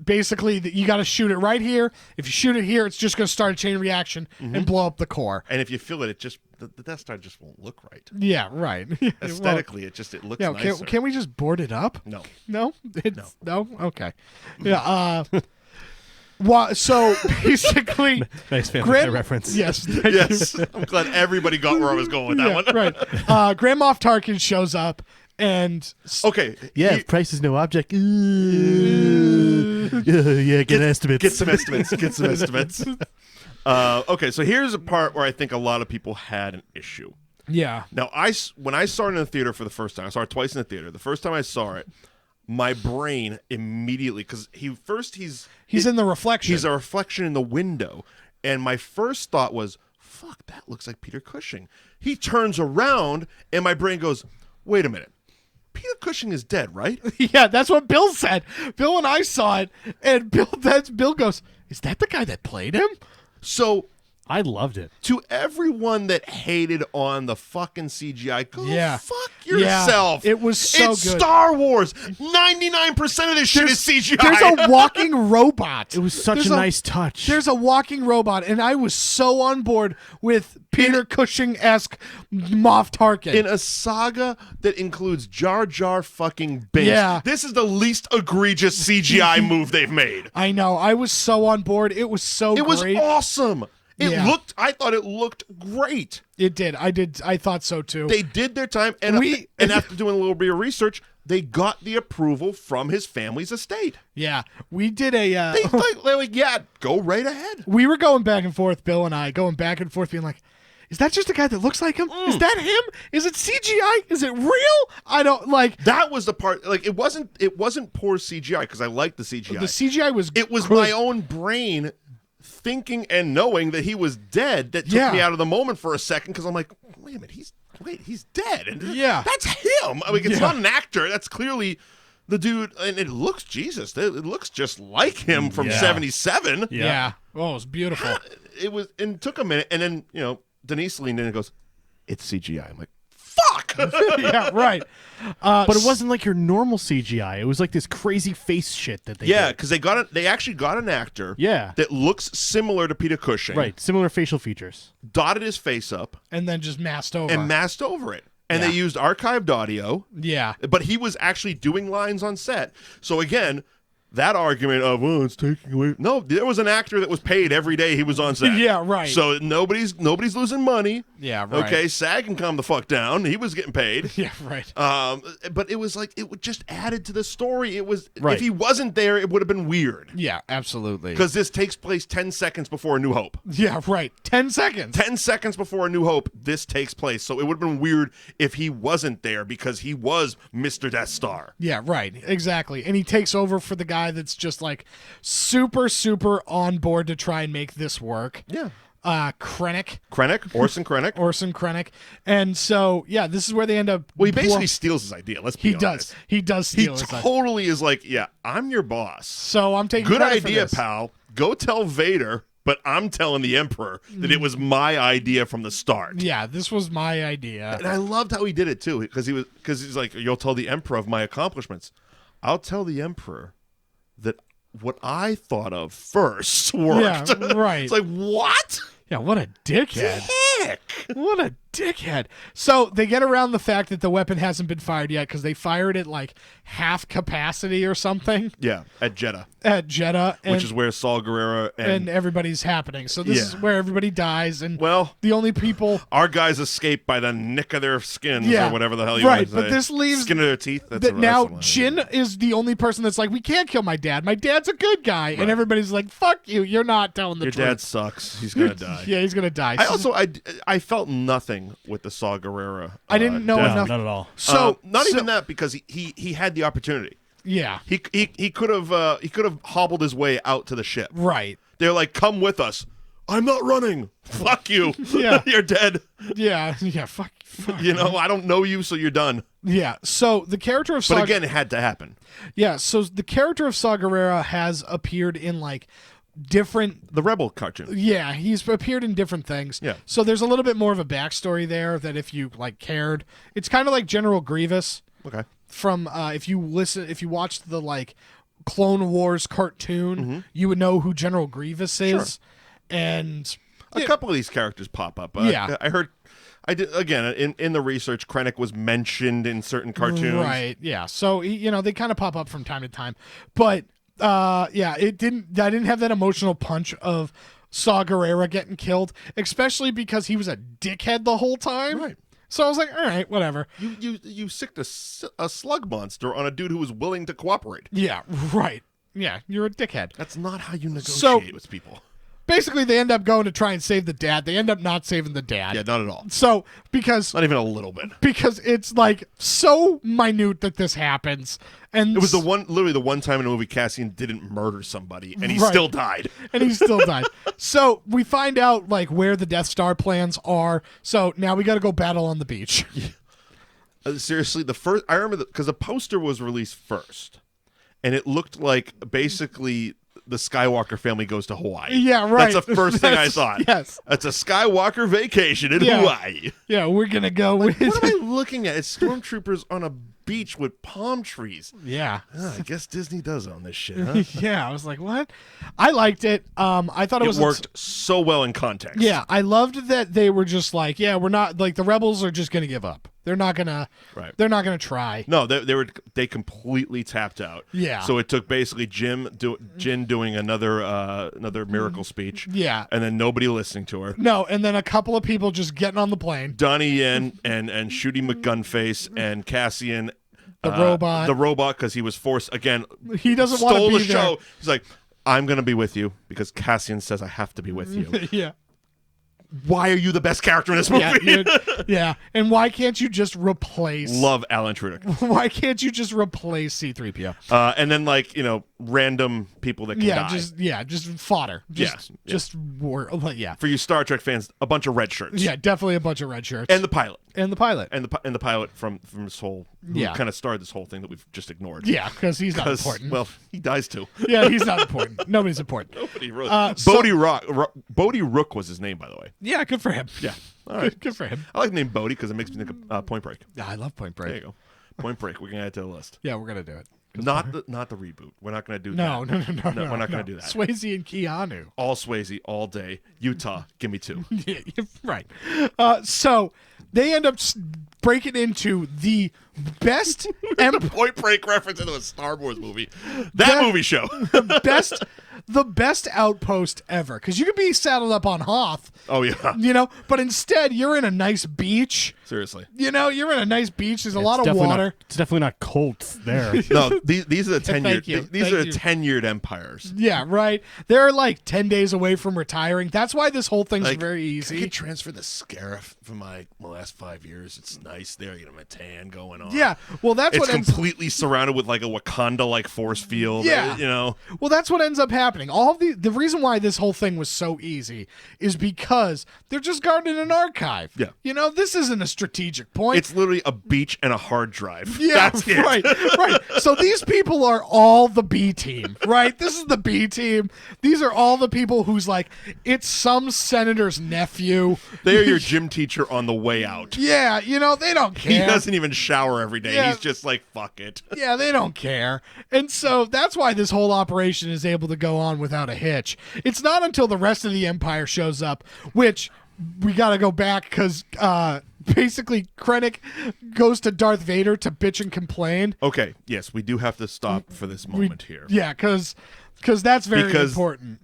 Basically, you got to shoot it right here. If you shoot it here, it's just going to start a chain reaction and blow up the core. And if you feel it, the Death Star just won't look right. Yeah, right. Aesthetically, it looks nicer. Can we just board it up? No. No? No? Okay. Yeah. So basically, nice Family Guy reference. Yes, yes. I'm glad everybody got where I was going with that one. Right. Grand Moff Tarkin shows up and okay. Yeah, if price is no object. Yeah, get estimates. Get some estimates. Get some estimates. Okay, so here's a part where I think a lot of people had an issue. Yeah. Now, when I saw it in the theater for the first time, I saw it twice in the theater. The first time I saw it, my brain immediately, because he's in the reflection. He's a reflection in the window, and my first thought was, "Fuck, that looks like Peter Cushing." He turns around, and my brain goes, "Wait a minute, Peter Cushing is dead, right?" Yeah, that's what Bill said. Bill and I saw it, and Bill goes, "Is that the guy that played him?" So I loved it. To everyone that hated on the fucking CGI, go fuck Yeah. yourself. It was so it's good. Star Wars. 99% of this shit is CGI. There's a walking robot. It was such a nice touch. There's a walking robot, and I was so on board with Peter Cushing-esque Moff Tarkin. In a saga that includes Jar Jar fucking Binks. Yeah. This is the least egregious CGI move they've made. I know. I was so on board. It was so It was great. awesome. I thought it looked great. It did. I thought so too. They did their time, and after doing a little bit of research, they got the approval from his family's estate. Yeah, we did a. They're like, yeah, go right ahead. We were going back and forth, Bill and I, being like, is that just a guy that looks like him? Is that him? Is it CGI? Is it real? I don't like. That was the part. Like, it wasn't poor CGI because I liked the CGI. The CGI was. It was my own brain thinking and knowing that he was dead that took me out of the moment for a second because I'm like, wait a minute, he's dead. And that's him. I mean, it's not an actor. That's clearly the dude, and it looks it looks just like him from 77. Yeah. Oh, it was beautiful. It took a minute, and then Denise leaned in and goes, "It's CGI." I'm like, fuck. fuck? Yeah, right. But it wasn't like your normal CGI. It was like this crazy face shit that they did. because they actually got an actor Yeah. that looks similar to Peter Cushing. Right, similar facial features. Dotted his face up And then just masked over. and masked over it. And Yeah. they used archived audio. Yeah. But he was actually doing lines on set. So again, that argument of, oh, it's taking away. No, there was an actor that was paid every day he was on set. Yeah, right. So nobody's losing money. Yeah, right. Okay, SAG can calm the fuck down. He was getting paid. Yeah, right. But it was like, it just added to the story. It was, Right. if he wasn't there, it would have been weird. Yeah, absolutely. Because this takes place 10 seconds before A New Hope. Yeah, right. 10 seconds. 10 seconds before A New Hope, this takes place. So it would have been weird if he wasn't there because he was Mr. Death Star. Yeah, right. Exactly. And he takes over for the guy that's just like super, super on board to try and make this work. Yeah. Krennic. Orson Krennic. Orson Krennic. And so, yeah, this is where they end up. Well, he basically steals his idea. Let's be honest. He does He steal his idea. totally is like, yeah, I'm your boss. So I'm taking Good credit for idea, this. pal. Go tell Vader, but I'm telling the Emperor that it was my idea from the start. Yeah, this was my idea. And I loved how he did it too, because he's like, you'll tell the Emperor of my accomplishments. I'll tell the Emperor that what I thought of first worked. Yeah, right. It's like, what? Yeah, what a dickhead. Heck. What a dickhead. So they get around the fact that the weapon hasn't been fired yet because they fired it like half capacity or something Yeah, at Jeddah, which which is where Saw Gerrera and everybody's happening. So this is where everybody dies, and well, the only people our guys escape by the nick of their skins Yeah, or whatever the hell you right, want to say. but this leaves skin of their teeth. That's that now that's Jin is the only person that's like, we can't kill my dad. My dad's a good guy, and everybody's like, fuck you. You're not telling the Your truth. dad sucks. He's gonna die. Yeah, he's gonna die. I felt nothing with the Saw Gerrera. I didn't know death. enough. Not at all. So not even that, because he had the opportunity. Yeah, He could have hobbled his way out to the ship. right. They're like, come with us. I'm not running. Fuck you. Yeah. You're dead. Yeah, fuck. You know, I don't know you, so you're done. Yeah. So the character of Saw, But again, it had to happen. yeah. So the character of Saw Gerrera has appeared in like different. The Rebel cartoon. Yeah, he's appeared in different things. Yeah. So there's a little bit more of a backstory there that if you like cared, it's kind of like General Grievous Okay. from if you watched the like Clone Wars cartoon, you would know who General Grievous is. And A couple of these characters pop up. Yeah. I heard. I did again in the research. Krennic was mentioned in certain cartoons. right, yeah. So they kind of pop up from time to time, but yeah, it didn't. I didn't have that emotional punch of Saw Gerrera getting killed, especially because he was a dickhead the whole time. Right. So I was like, all right, whatever. You sicked a slug monster on a dude who was willing to cooperate. Yeah, right. Yeah, you're a dickhead. That's not how you negotiate with people. Basically, they end up going to try and save the dad. They end up not saving the dad. Yeah, not at all. So because Not even a little bit. because it's like so minute that this happens, and It was literally the one time in a movie Cassian didn't murder somebody, and he Right. still died. and he still died. So we find out like where the Death Star plans are. So now we got to go battle on the beach. Seriously, I remember because the poster was released first, and it looked like basically the Skywalker family goes to Hawaii. Yeah, right. That's the first thing I That's- thought. yes. That's a Skywalker vacation in Yeah. Hawaii. Yeah, we're gonna go. What am I looking at? It's stormtroopers on a beach with palm trees. Yeah. I guess Disney does own this shit, huh? Yeah, I was like, what? I liked it. I thought it was worked so well in context. Yeah, I loved that they were just like, yeah, we're not like the rebels are just gonna give up. They're not gonna. Right. They're not gonna try. No, they completely tapped out. Yeah. So it took basically Jin doing another miracle speech. Yeah. And then nobody listening to her. No, and then a couple of people just getting on the plane. Donnie Yen and Shooty McGunface and Cassian. The robot. The robot, because he was forced again. He doesn't want to stole be the there. show. He's like, I'm gonna be with you because Cassian says I have to be with you. Yeah. Why are you the best character in this movie? Yeah, yeah. And why can't you just replace? Love Alan Tudyk. Why can't you just replace C-3PO? And then random people that can die. Just fodder. Just war. Yeah. For you Star Trek fans, a bunch of red shirts. Yeah, definitely a bunch of red shirts. And the pilot. And the pilot. And the pilot from this whole who Yeah. kind of started this whole thing that we've just ignored. Yeah, because he's not important. Well, he dies too. Yeah, he's not important. Nobody's important. Nobody really. So- Bodie Rook was his name, by the way. Yeah, good for him. Yeah. All right. Good for him. I like the name Bodie because it makes me think of Point Break. Yeah, I love Point Break. There you go. Point Break. We're gonna add it to the list. Yeah, we're gonna do it. Not the reboot. We're not gonna do No, that. no. We're not gonna do that. Swayze and Keanu. All Swayze, all day. Utah, give me 2. Yeah, right. So they end up breaking into the best Point Break reference into a Star Wars movie. That movie show. the best outpost ever. Because you could be saddled up on Hoth. Oh yeah. You know, but instead you're in a nice beach. Seriously. You know, you're in a nice beach. There's a lot of water. It's definitely not Colts there. No, these are the 10 Thank year. you. These Thank are the you. 10-year empires. Yeah, right. They're like 10 days away from retiring. That's why this whole thing's very Can I easy. get transfer the Scarif from my last 5 years? It's nice there. You know, my tan going on. Yeah, well, that's it's what ends. completely surrounded with like a Wakanda-like force field. Yeah. You know. Well, that's what ends up happening. All of the reason why this whole thing was so easy is because they're just guarding an archive. Yeah. You know, this isn't a strategic point. It's literally a beach and a hard drive. Yeah, That's it. right. So these people are all the B team, right? This is the B team. These are all the people who's like, it's some senator's nephew. They're your gym teacher on the way out. Yeah, you know, they don't care. He doesn't even shower every day. Yeah. He's just like, fuck it. Yeah, they don't care. And so that's why this whole operation is able to go on without a hitch. It's not until the rest of the Empire shows up, which we got to go back because basically Krennic goes to Darth Vader to bitch and complain. Okay, yes, we do have to stop for this moment here. Yeah, because that's very important.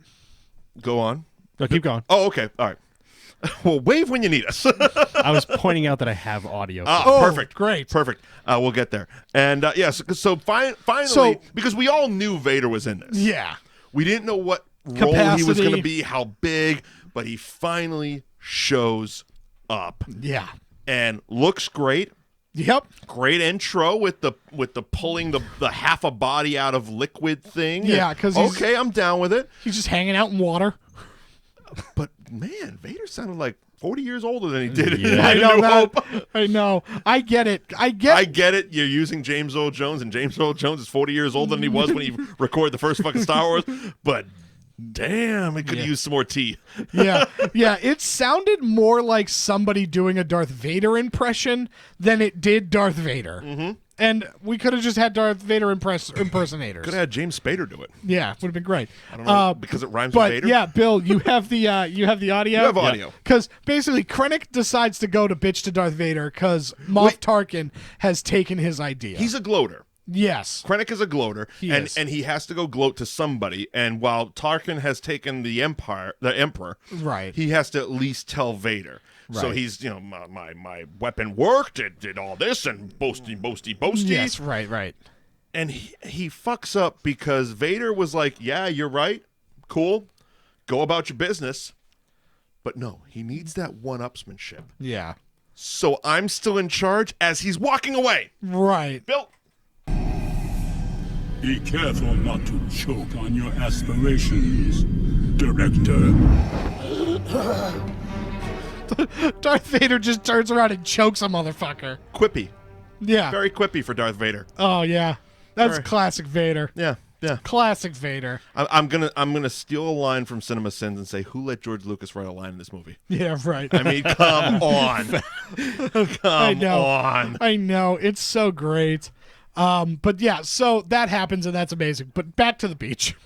Go on. No, keep going. Oh, okay. All right. Well, wave when you need us. I was pointing out that I have audio. Perfect. Great. Perfect. We'll get there. And yes, so finally, So- because we all knew Vader was in this. Yeah. We didn't know what role he was Capacity. going to be, how big, but he finally shows up Yeah. and looks great. Yep. Great intro with the pulling the half a body out of liquid thing. Yeah, 'cause he's- okay, I'm down with it. He's just hanging out in water. But man, Vader sounded like 40 years older than he did. Yeah. in I know New that. Hope. I know. I get it. I get it. You're using James Earl Jones, and James Earl Jones is 40 years older than he was when he recorded the first fucking Star Wars. But damn, it could use some more tea. Yeah. It sounded more like somebody doing a Darth Vader impression than it did Darth Vader. Mm-hmm. And we could have just had Darth Vader impersonators. Could have had James Spader do it. Yeah, would have been great. I don't know because it rhymes But with Vader. yeah, Bill, you have the audio. You have audio. Because basically, Krennic decides to go to bitch to Darth Vader because Moff Tarkin has taken his idea. He's a gloater. Yes. Krennic is a gloater, He and is. and he has to go gloat to somebody. And while Tarkin has taken the Emperor, Right. he has to at least tell Vader. So Right. he's, my weapon worked. It did all this and boasty. Yes. Right. And he fucks up because Vader was like, yeah, you're right. Cool. Go about your business. But no, he needs that one-upsmanship. Yeah. So I'm still in charge as he's walking away. Right. Bill. Be careful not to choke on your aspirations, Director. Darth Vader just turns around and chokes a motherfucker. Quippy. Yeah. Very quippy for Darth Vader. Oh yeah. That's Very- classic Vader. Yeah. Classic Vader. I'm gonna steal a line from Cinema Sins and say, who let George Lucas write a line in this movie? Yeah, right. I mean, come on. I Come know. on. I know. It's so great. But yeah, so that happens and that's amazing. But back to the beach.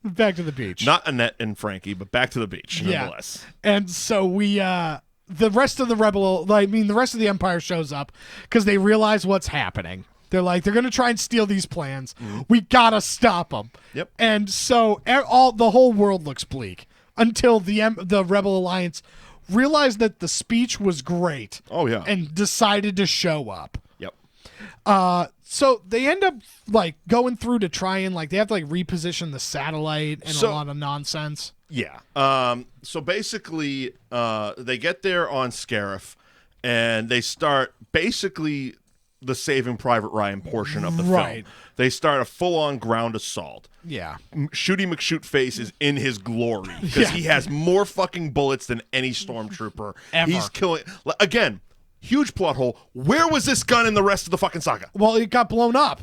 Back to the beach. Not Annette and Frankie, but back to the beach, nonetheless. And so we the rest of the rest of the Empire shows up because they realize what's happening. They're like, they're going to try and steal these plans. We got to stop them. Yep. And so the whole world looks bleak until the Rebel Alliance realized that the speech was great. Oh, yeah. And decided to show up. Yep. So they end up like going through to try and they have to reposition the satellite and a lot of nonsense. Yeah. So basically, they get there on Scarif, and they start basically the Saving Private Ryan portion of the Right. film. They start a full-on ground assault. Yeah. Shooty McShootface is in his glory because Yeah. he has more fucking bullets than any stormtrooper. Ever. He's killing again. huge plot hole. Where was this gun in the rest of the fucking saga? Well, it got blown up.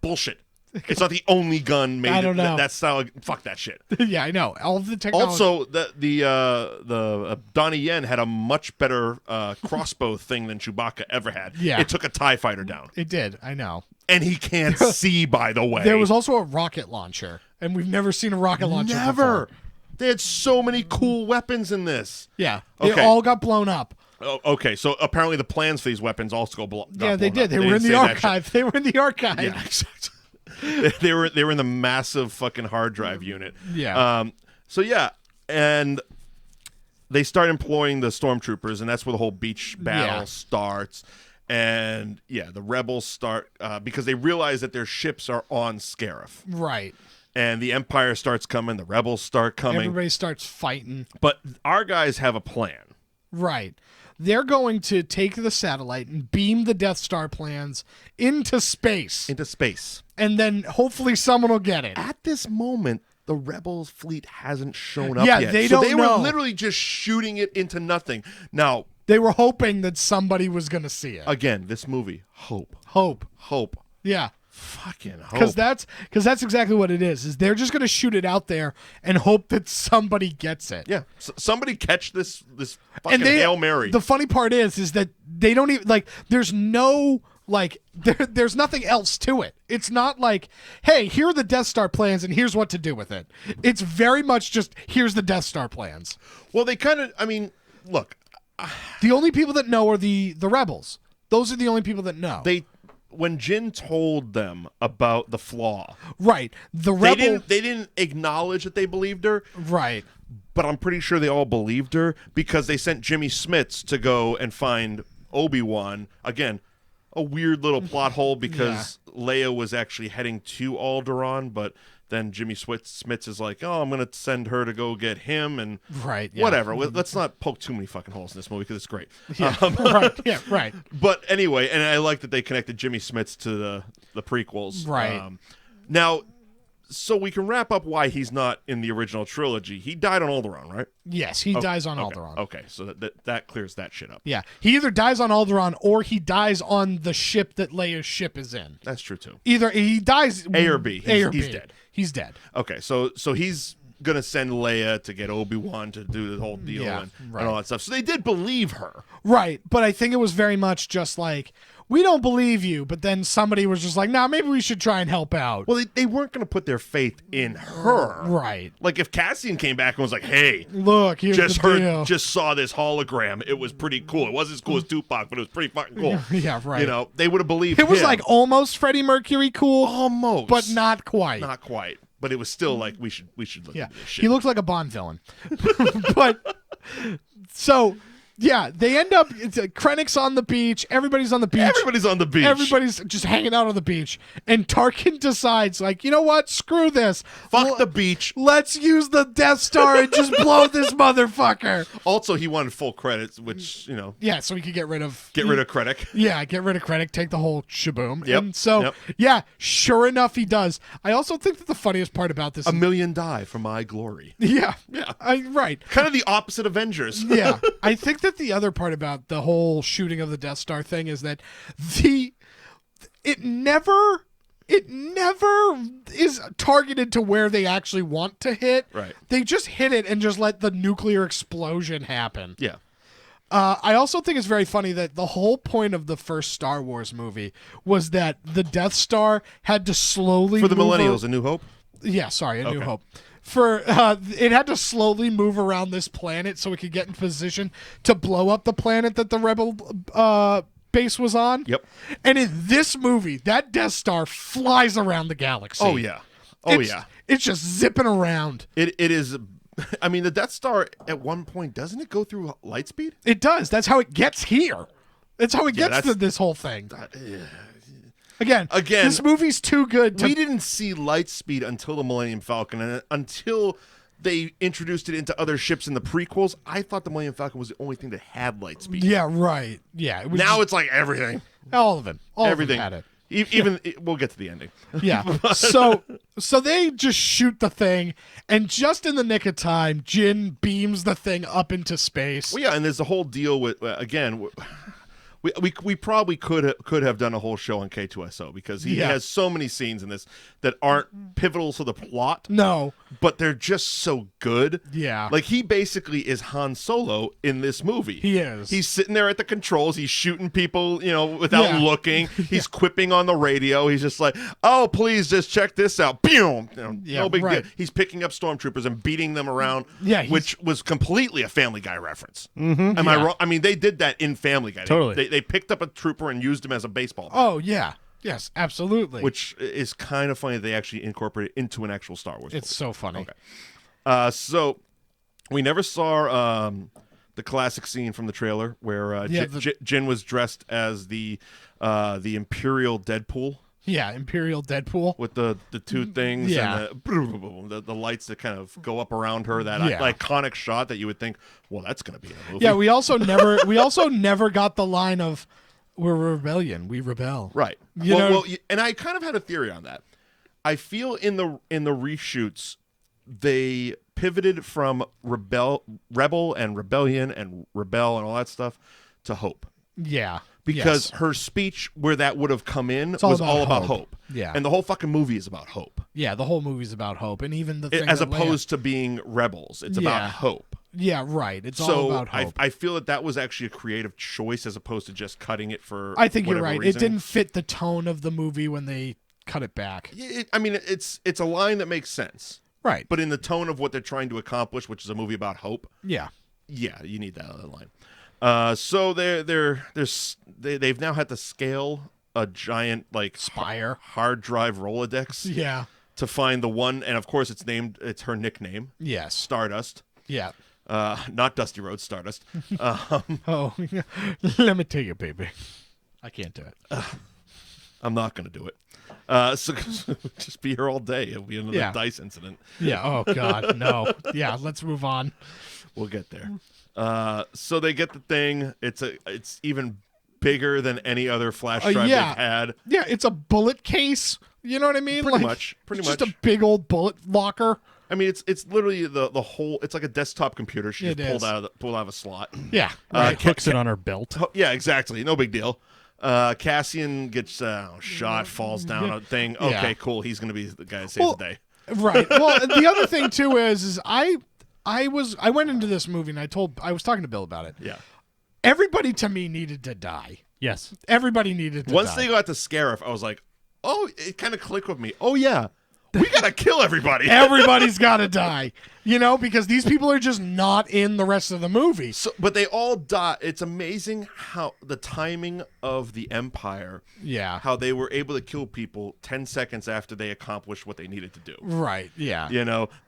Bullshit. It's not the only gun made. I don't know. That style. Fuck that shit. Yeah, I know. All of the technology. Also, the Donnie Yen had a much better crossbow thing than Chewbacca ever had. Yeah. It took a TIE fighter down. It did. I know. And he can't see, by the way. There was also a rocket launcher, and we've never seen a rocket launcher Never. before. They had so many cool weapons in this. Yeah. Okay. They all got blown up. Oh, okay, so apparently the plans for these weapons also got Yeah, they blown did. up. They were in didn't the say that shit. archive. They were in the archive. Yeah, exactly. they were in the massive fucking hard drive unit. Yeah. So yeah, and they start employing the stormtroopers, and that's where the whole beach battle starts. And yeah, the rebels start because they realize that their ships are on Scarif. Right. And the Empire starts coming. The rebels start coming. Everybody starts fighting. But our guys have a plan. Right. They're going to take the satellite and beam the Death Star plans into space. Into space. And then hopefully someone will get it. At this moment, the Rebels fleet hasn't shown up Yeah, yet. they so don't they know. were literally just shooting it into nothing. Now, they were hoping that somebody was going to see it. Again, this movie, hope. Yeah. Fucking hope. Because that's exactly what it is they're just going to shoot it out there and hope that somebody gets it. Yeah. Somebody catch this fucking Hail Mary. The funny part is that they don't even, like, there's no, like, there's nothing else to it. It's not like, hey, here are the Death Star plans and here's what to do with it. It's very much just, here's the Death Star plans. Well, they kind of, I mean, look. The only people that know are the rebels. Those are the only people that know. When Jin told them about the flaw, right? They didn't acknowledge that they believed her, right? But I'm pretty sure they all believed her because they sent Jimmy Smits to go and find Obi-Wan. Again, a weird little plot hole because Leia was actually heading to Alderaan, but then Jimmy Smits is like, "Oh, I'm going to send her to go get him," and whatever. Let's not poke too many fucking holes in this movie because it's great. Yeah, right. But anyway, and I like that they connected Jimmy Smits to the prequels. Right. Now, so we can wrap up why he's not in the original trilogy. He died on Alderaan, right? Yes, he dies on Alderaan. Okay, so that clears that shit up. Yeah, he either dies on Alderaan or he dies on the ship that Leia's ship is in. That's true too. Either he dies A or B. He's dead. He's dead. Okay, so he's gonna send Leia to get Obi-Wan to do the whole deal and all that stuff. So they did believe her, right? But I think it was very much just like, we don't believe you. But then somebody was just like, nah, maybe we should try and help out. Well, they weren't gonna put their faith in her, right? Like if Cassian came back and was like, "Hey, look, here's just the deal. just saw this hologram. It was pretty cool. It wasn't as cool as Tupac, but it was pretty fucking cool." Yeah, right. You know, they would have believed it was him. like almost Freddie Mercury cool, almost, but not quite. Not quite. But it was still like we should look at this shit. He looked like a Bond villain. But so yeah, they end up. Krennic's on the beach. Everybody's on the beach. Everybody's on the beach. Everybody's just hanging out on the beach. And Tarkin decides, like, you know what? Screw this. Fuck the beach. Let's use the Death Star and just blow this motherfucker. Also, he wanted full credits, which, you know. Yeah, so he could get rid of Krennic. Yeah, get rid of Krennic, take the whole shaboom. Yep. And so, yeah, sure enough, he does. I also think that the funniest part about this, a million die for my glory. Yeah. Yeah. Right. Kind of the opposite Avengers. Yeah. I think that the other part about the whole shooting of the Death Star thing is that it never is targeted to where they actually want to hit. Right. They just hit it and just let the nuclear explosion happen. Yeah. I also think it's very funny that the whole point of the first Star Wars movie was that the Death Star had to slowly for the move millennials, A New Hope. Yeah, sorry, A New Hope. For it had to slowly move around this planet so it could get in position to blow up the planet that the Rebel base was on. Yep. And in this movie, that Death Star flies around the galaxy. Oh yeah. It's just zipping around. It is. I mean, the Death Star at one point, doesn't it go through light speed? It does. That's how it gets here. That's how it gets to this whole thing. Again, this movie's too good. We didn't see light speed until the Millennium Falcon, and until they introduced it into other ships in the prequels, I thought the Millennium Falcon was the only thing that had light speed. Yeah, right. Yeah. Now it's like everything. All of them. Everything had it. Even we'll get to the ending. Yeah. So they just shoot the thing, and just in the nick of time, Jin beams the thing up into space. Well, yeah, and there's the whole deal with again. We probably could have done a whole show on K2SO because he has so many scenes in this that aren't pivotal to the plot. No, but they're just so good. Yeah, like he basically is Han Solo in this movie. He is. He's sitting there at the controls. He's shooting people, without looking. He's quipping on the radio. He's just like, "Oh, please, just check this out." Boom. No big deal. He's picking up stormtroopers and beating them around. Yeah, which was completely a Family Guy reference. Mm-hmm. Am I wrong? I mean, they did that in Family Guy. Totally. They picked up a trooper and used him as a baseball bat. Oh yeah, yes, absolutely. Which is kind of funny. They actually incorporated it into an actual Star Wars. It's movie. so funny. Okay. So we never saw the classic scene from the trailer where Jyn was dressed as the Imperial Deadpool. Yeah, Imperial Deadpool with the two things and the lights that kind of go up around her. That iconic shot that you would think, well, that's going to be in a movie. Yeah, we also never got the line of "We're rebellion, we rebel." Right. Well, and I kind of had a theory on that. I feel in the reshoots they pivoted from rebel and rebellion and rebel and all that stuff to hope. Yeah. Because her speech where that would have come in was all about hope. Yeah. And the whole fucking movie is about hope. Yeah, the whole movie's about hope. And even the thing as opposed to being rebels. It's about hope. Yeah, right. It's all about hope. I feel that was actually a creative choice as opposed to just cutting it for I think you're right. reason. It didn't fit the tone of the movie when they cut it back. It's a line that makes sense. Right. But in the tone of what they're trying to accomplish, which is a movie about hope. Yeah. Yeah, you need that other line. So they've now had to scale a giant spire hard drive Rolodex. Yeah. To find the one, and of course it's her nickname. Yes. Stardust. Yeah. Not Dusty Rhodes, Stardust. Oh, let me tell you, baby. I can't do it. I'm not going to do it. So just be here all day. It'll be another dice incident. Yeah. Oh God, no. Yeah. Let's move on. We'll get there. So they get the thing. It's even bigger than any other flash drive they've had. Yeah, it's a bullet case. You know what I mean? Pretty much. Just a big old bullet locker. I mean, it's literally the whole. It's like a desktop computer. She just pulled out of a slot. Yeah, hooks it on her belt. Yeah, exactly. No big deal. Cassian gets shot, falls down a thing. Okay, cool. He's gonna be the guy that saves the day. Right. Well, the other thing too is I went into this movie and I was talking to Bill about it. Yeah. Everybody to me needed to die. Yes. Everybody needed to die. Once they got to Scarif, I was like, oh, it kind of clicked with me. Oh yeah. We gotta kill everybody. Everybody's gotta die. Because these people are just not in the rest of the movie. So, but they all die. It's amazing how the timing of the Empire. Yeah. How they were able to kill people 10 seconds after they accomplished what they needed to do. Right. Yeah.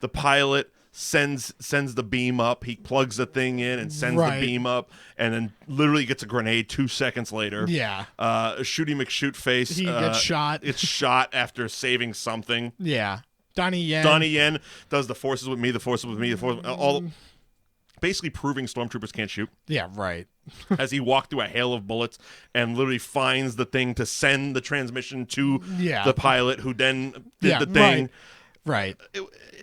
The pilot sends the beam up. He plugs the thing in and sends the beam up, and then literally gets a grenade 2 seconds later. Yeah. Shooty McShootface. He gets shot. It's shot after saving something. Yeah. Donnie Yen does the forces with me. The forces with me. The forces all basically proving stormtroopers can't shoot. Yeah. Right. As he walked through a hail of bullets and literally finds the thing to send the transmission to the pilot, who then did the thing. Right.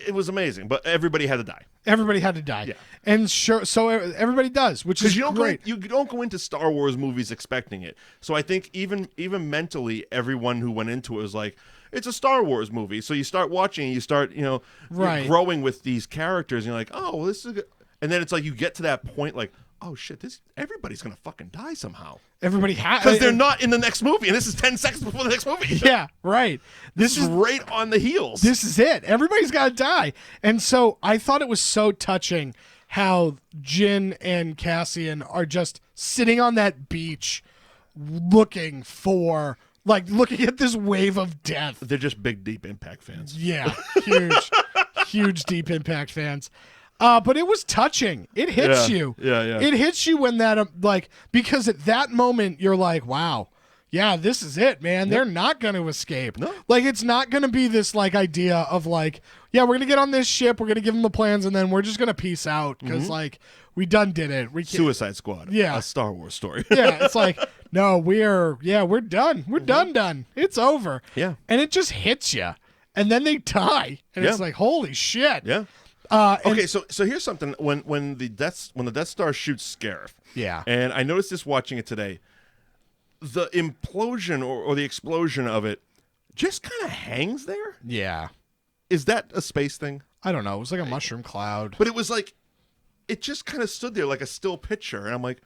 It was amazing, but everybody had to die. Everybody had to die. Yeah. And so everybody does, which is great. You don't go into Star Wars movies expecting it. So I think even mentally, everyone who went into it was like, it's a Star Wars movie. So you start watching, you start, you're growing with these characters, and you're like, oh, well, this is good. And then it's like you get to that point like, oh shit, everybody's gonna fucking die somehow. Everybody has, because they're not in the next movie, and this is 10 seconds before the next movie. Yeah, right. This is right on the heels. This is it. Everybody's got to die, and so I thought it was so touching how Jyn and Cassian are just sitting on that beach, looking at this wave of death. They're just big Deep Impact fans. Yeah, huge Deep Impact fans. But it was touching. It hits you. Yeah. It hits you when that, because at that moment, you're like, wow, yeah, this is it, man. They're not going to escape. No. It's not going to be this, idea of, yeah, we're going to get on this ship, we're going to give them the plans, and then we're just going to peace out, because, we done did it. Suicide Squad. Yeah. A Star Wars story. Yeah, it's no, we're done. We're done. It's over. Yeah. And it just hits you. And then they die. And it's like, holy shit. Yeah. Okay, so here's something. When the Death Star shoots Scarif, yeah, and I noticed this watching it today, the implosion or the explosion of it just kind of hangs there. Yeah. Is that a space thing? I don't know. It was like a mushroom cloud. But it was like, it just kind of stood there like a still picture. And I'm like,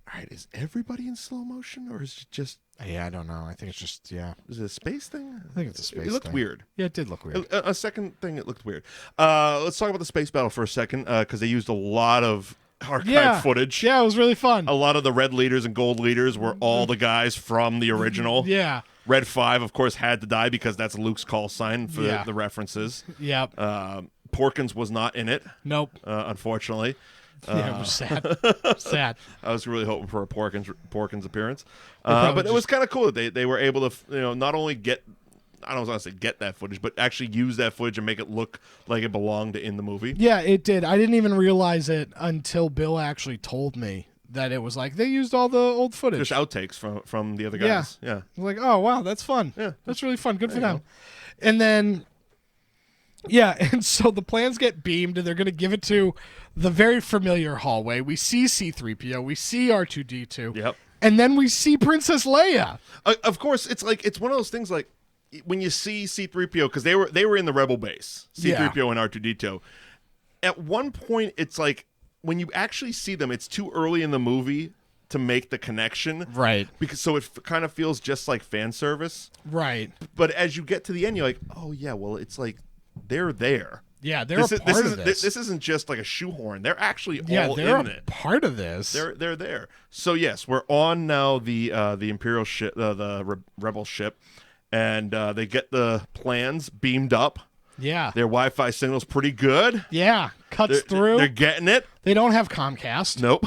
all right, is everybody in slow motion or is it just... Yeah, I don't know. I think it's just, Is it a space thing? I think it's a space It looked thing. weird. Yeah, it did look weird. A second thing, it looked weird. Let's talk about the space battle for a second, because they used a lot of archive footage. Yeah, it was really fun. A lot of the red leaders and gold leaders were all the guys from the original. Yeah. Red 5, of course, had to die because that's Luke's call sign for the references. Yep. Porkins was not in it. Nope. Unfortunately. Yeah, it was sad. Sad. I was really hoping for a Porkins appearance. But it was kind of cool that they were able to, not only get, I don't want to say get that footage, but actually use that footage and make it look like it belonged in the movie. Yeah, it did. I didn't even realize it until Bill actually told me that it was like they used all the old footage. Just outtakes from the other guys. Yeah. I was like, oh, wow, that's fun. Yeah. That's really fun. Good for them. And then, yeah, and so the plans get beamed, and they're going to give it to the very familiar hallway. We see C-3PO. We see R2-D2. Yep. And then we see Princess Leia. Of course, it's one of those things like when you see C-3PO, because they were in the Rebel base, C-3PO and R2-D2. At one point, it's like when you actually see them, it's too early in the movie to make the connection. Right. So it kind of feels just like fan service. Right. But as you get to the end, you're like, oh, yeah, well, it's like they're there. Yeah, they're a part of this. This isn't just like a shoehorn. They're actually all they're in a it. part of this. They're there. So yes, we're on now the Imperial ship, the Rebel ship, and they get the plans beamed up. Yeah, their Wi-Fi signal's pretty good. Yeah, cuts through. They're getting it. They don't have Comcast. Nope.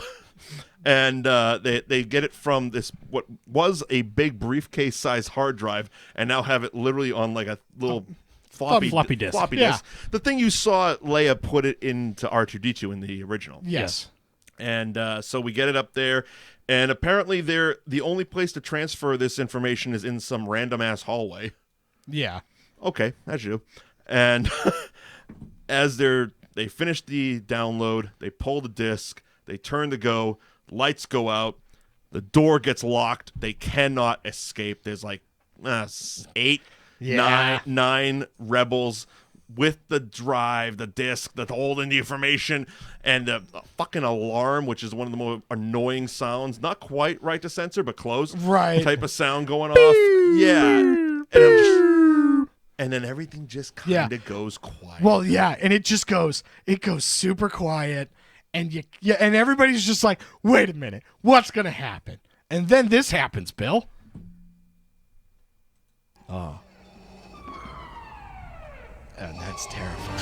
And they get it from this what was a big briefcase-sized hard drive, and now have it literally on like a little. Floppy disk. The thing you saw Leia put it into R2-D2 in the original. Yes. And so we get it up there, and apparently the only place to transfer this information is in some random-ass hallway. Yeah. Okay, as you do. And as they finish the download, they pull the disc, they turn to go, lights go out, the door gets locked, they cannot escape. There's like 8... Yeah. Nine rebels with the drive, the disc, the holding the information, and the fucking alarm, which is one of the more annoying sounds. Not quite right to censor, but close. Right. Type of sound going off. Yeah. And then everything just kind of goes quiet. Well, yeah, and it goes super quiet, and and everybody's just like, wait a minute, what's gonna happen? And then this happens, Bill. Oh. And that's terrifying.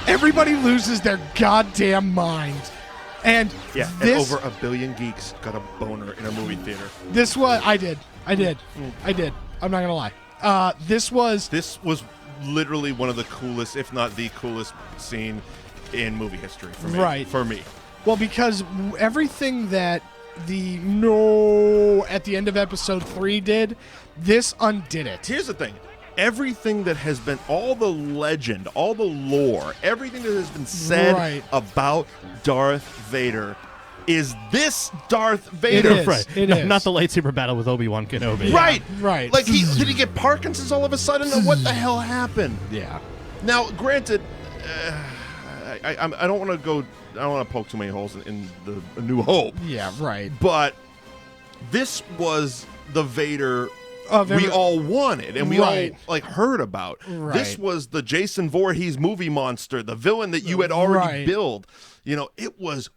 Everybody loses their goddamn mind. And and over 1 billion geeks got a boner in a movie theater. This was I did. I'm not gonna lie. This was literally one of the coolest, if not the coolest scene in movie history for me. Right. For me. Well, because everything that at the end of episode 3 did, this undid it. Here's the thing. Everything that has been, all the legend, all the lore, everything that has been said about Darth Vader is this Darth Vader. It is. Right. It is. Not the lightsaber battle with Obi-Wan Kenobi. Right. Right. Like, did he get Parkinson's all of a sudden? Or what the hell happened? Yeah. Now, granted, I don't want to go... I don't want to poke too many holes in the New Hope. Yeah, right. But this was the Vader we all wanted and we all like heard about. Right. This was the Jason Voorhees movie monster, the villain that you had already built. It was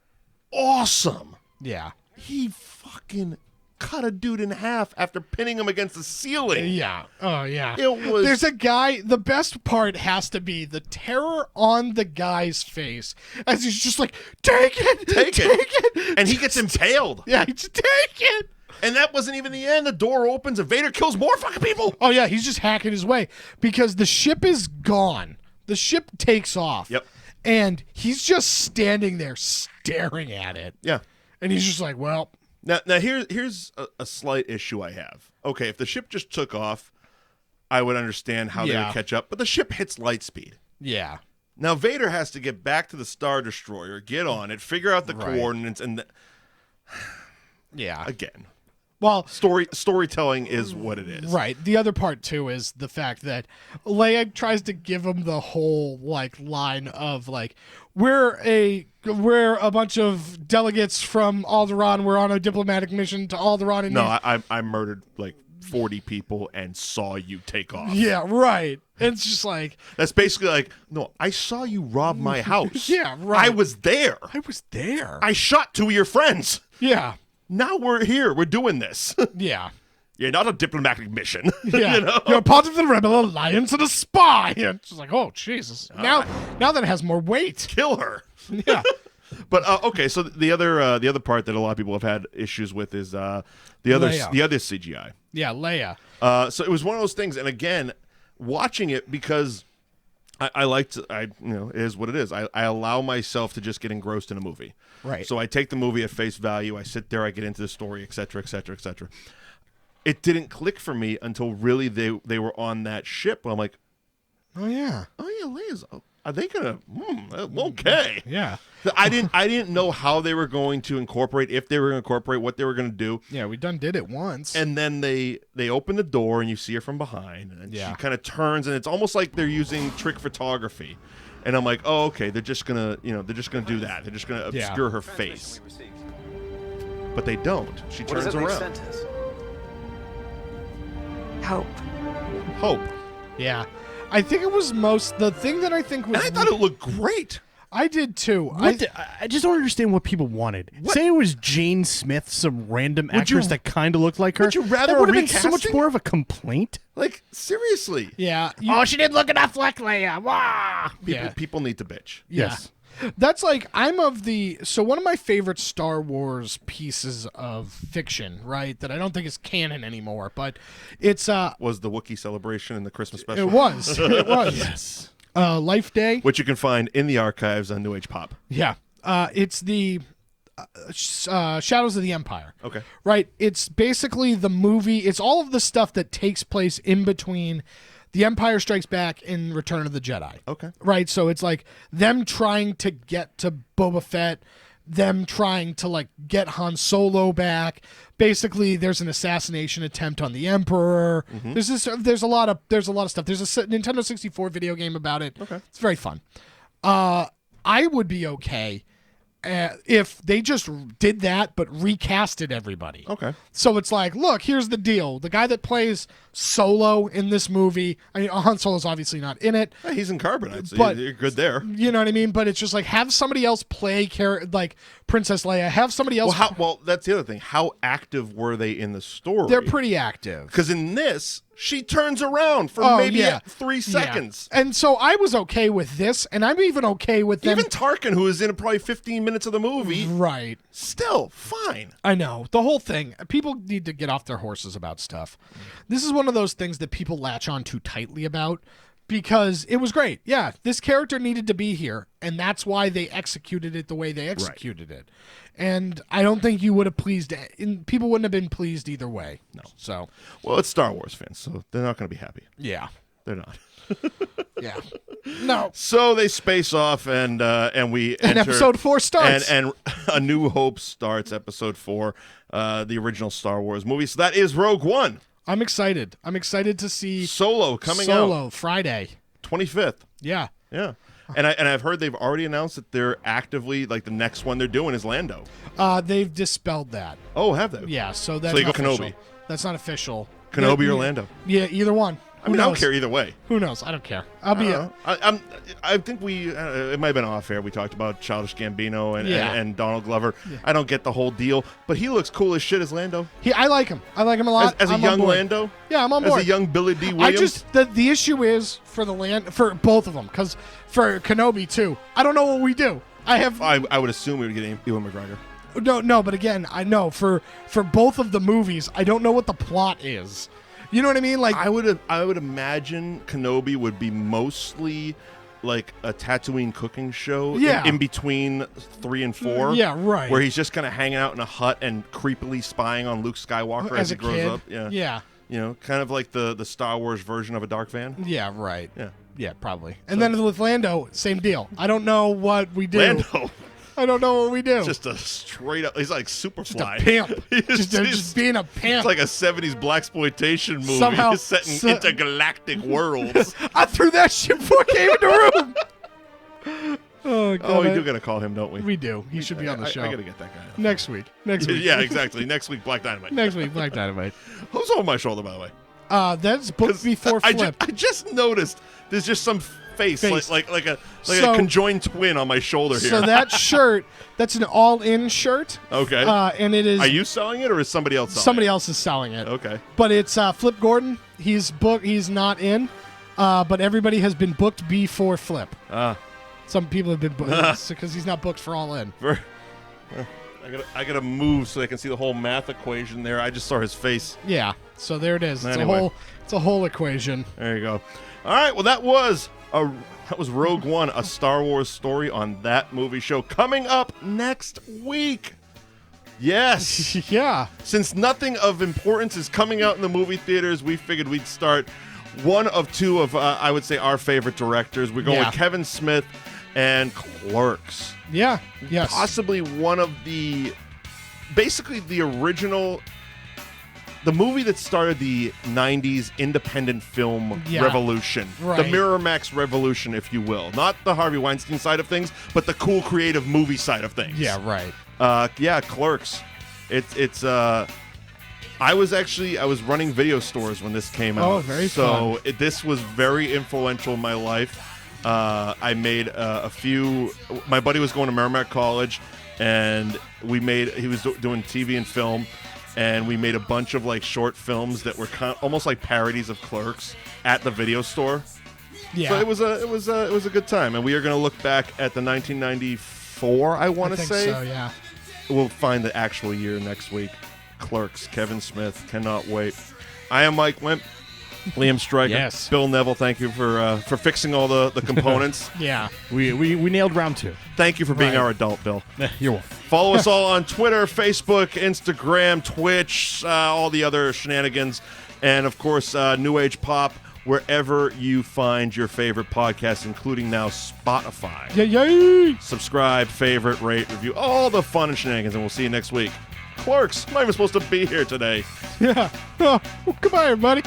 awesome. Yeah. He fucking cut a dude in half after pinning him against the ceiling. Yeah. Oh, yeah. It was... There's a guy, the best part has to be the terror on the guy's face as he's just like, take it. And he gets impaled. Yeah, he's take it. And that wasn't even the end. The door opens and Vader kills more fucking people. Oh, yeah, he's just hacking his way because the ship is gone. The ship takes off. Yep. And he's just standing there staring at it. Yeah. And he's just like, well... Now here's a slight issue I have. Okay, if the ship just took off, I would understand how they would catch up. But the ship hits light speed. Yeah. Now Vader has to get back to the Star Destroyer, get on it, figure out the coordinates, and yeah. Again. Well, storytelling is what it is. Right. The other part too is the fact that Leia tries to give him the whole line of we're a bunch of delegates from Alderaan. We're on a diplomatic mission to Alderaan. And no, I murdered 40 people and saw you take off. Yeah, right. It's just that's basically no, I saw you rob my house. Yeah, right. I was there. I shot 2 of your friends. Yeah. Now we're here. We're doing this. Yeah. You're not a diplomatic mission. Yeah. You're part of the Rebel Alliance and a spy. And it's oh, Jesus. Now that it has more weight. Kill her. Yeah. But okay, so the other part that a lot of people have had issues with is the other CGI. Yeah, Leia. So it was one of those things, and again, watching it because I like to, it is what it is. I allow myself to just get engrossed in a movie. Right. So I take the movie at face value. I sit there. I get into the story, et cetera, et cetera, et cetera. It didn't click for me until really they were on that ship. I'm like, oh yeah, Leia's. Are they gonna? Okay. Yeah. I didn't know how they were going to incorporate, if they were going to incorporate, what they were going to do. Yeah, we did it once. And then they open the door and you see her from behind, and she kind of turns, and it's almost like they're using trick photography. And I'm like, oh, okay, they're just gonna do that. They're just gonna obscure her face. But they don't. She turns around. Hope. Yeah. I think it was the thing that I think was... And I thought it looked great. I did too. I just don't understand what people wanted. Say it was Jane Smith, some random actress that kind of looked like her. Would you rather that would have been recasting? so much more of a complaint. Seriously. Yeah. She didn't look enough like Leia. Wah! People need to bitch. Yeah. Yes. That's I'm of the... So one of my favorite Star Wars pieces of fiction, right, that I don't think is canon anymore, but it's... was the Wookiee celebration in the Christmas special? It was. It was. Yes. Life Day. Which you can find in the archives on New Age Pop. Yeah. It's the Shadows of the Empire. Okay. Right? It's basically the movie. It's all of the stuff that takes place in between The Empire Strikes Back and Return of the Jedi. Okay. Right? So it's them trying to get to Boba Fett, them trying to get Han Solo back. Basically, there's an assassination attempt on the Emperor. Mm-hmm. There's a lot of stuff. There's a Nintendo 64 video game about it. Okay. It's very fun. I would be okay if they just did that but recasted everybody. Okay. So it's look, here's the deal. The guy that plays Solo in this movie, Han Solo's obviously not in it. He's in Carbonite, so but you're good there. You know what I mean? But it's just have somebody else play Princess Leia. Have somebody else. Well, that's the other thing. How active were they in the story? They're pretty active. Because in this, she turns around for maybe 3 seconds. Yeah. And so I was okay with this, and I'm even okay with them. Even Tarkin, who is in probably 15 minutes of the movie. Right. Still, fine. I know. The whole thing. People need to get off their horses about stuff. This is one of those things that people latch on too tightly about because it was great. Yeah, this character needed to be here, and that's why they executed it the way they executed it. And I don't think you would have people wouldn't have been pleased either way. No. So. Well, it's Star Wars fans, so they're not going to be happy. Yeah. They're not. Yeah. No. So they space off, and we enter, episode 4 starts, and A New Hope starts. Episode 4, the original Star Wars movie. So that is Rogue One. I'm excited. I'm excited to see Solo coming out. Solo Friday, 25th. Yeah. Yeah. And I've heard they've already announced that they're actively the next one they're doing is Lando. They've dispelled that. Oh, have they? Yeah. So that's you go official. Kenobi. That's not official. Kenobi or Lando. Yeah, either one. I mean, I don't care either way. Who knows? I don't care. I think we it might have been off air. We talked about Childish Gambino and Donald Glover. Yeah. I don't get the whole deal, but he looks cool as shit as Lando. I like him. I like him a lot. As a young Lando. Yeah, I'm on board. As a young Billy D. Williams. The issue is for both of them, because for Kenobi too. I don't know what we do. I would assume we would get Ewan McGregor. No, but again, I know for both of the movies, I don't know what the plot is. You know what I mean? I would imagine Kenobi would be mostly like a Tatooine cooking show in between 3 and 4. Yeah, right. Where he's just kind of hanging out in a hut and creepily spying on Luke Skywalker as he grows kid. up. Yeah. Yeah. You know, kind of like the Star Wars version of a dark van. Yeah, right. Yeah. Yeah, probably. And then with Lando, same deal. I don't know what we do. Lando. I don't know what we do. Just a straight up. He's like Superfly. Just a pimp. He's just being a pimp. It's like a 70s blaxploitation movie. Somehow- set in intergalactic worlds. I threw that shit before I came in the room. Oh, God. Oh, we do got to call him, don't we? We do. He should be on the show. I got to get that guy. Next week. Next week. Yeah, exactly. Next week, Black Dynamite. Next week, Black Dynamite. Who's over my shoulder, by the way? That's booked before Flip. I just noticed there's just some face. like a So- conjoined twin on my shoulder here. So that shirt, that's an all-in shirt. Okay. And it is. Are you selling it or is somebody else selling Somebody else is selling it. Okay. But it's Flip Gordon. He's booked. He's not in. But everybody has been booked before Flip. Some people have been booked because he's not booked for All In. I gotta move so I can see the whole math equation there. I just saw his face. Yeah. So there it is. It's Anyway. a whole equation. There you go. All right. Well, that was Rogue One, a Star Wars story on That Movie Show. Coming up next week. Yes. Yeah. Since nothing of importance is coming out in the movie theaters, we figured we'd start one of two of, I would say, our favorite directors. We're going with Kevin Smith and Clerks. Yeah. Yes. Possibly one of basically the original, the movie that started the 90s independent film revolution. Right. The Miramax revolution, if you will. Not the Harvey Weinstein side of things, but the cool creative movie side of things. Yeah, right. Clerks. It's I was running video stores when this came out. Oh, very fun. So this was very influential in my life. I made a few. My buddy was going to Merrimack College, and he was doing TV and film, and we made a bunch of like short films that were almost like parodies of Clerks at the video store. Yeah. So it was a good time, and we are going to look back at the 1994. I want to say. So yeah. We'll find the actual year next week. Clerks, Kevin Smith, cannot wait. I am Mike Wendt, Liam Stryker, Yes. Bill Neville. Thank you for fixing all the components. Yeah. We nailed round 2. Thank you for being Right. our adult, Bill. You're welcome. Follow us all on Twitter, Facebook, Instagram, Twitch, all the other shenanigans, and of course, New Age Pop, wherever you find your favorite podcasts, including now Spotify. Yay! Subscribe, favorite, rate, review, all the fun and shenanigans, and we'll see you next week. Clerks, I'm not even supposed to be here today. Yeah. Oh, goodbye, everybody.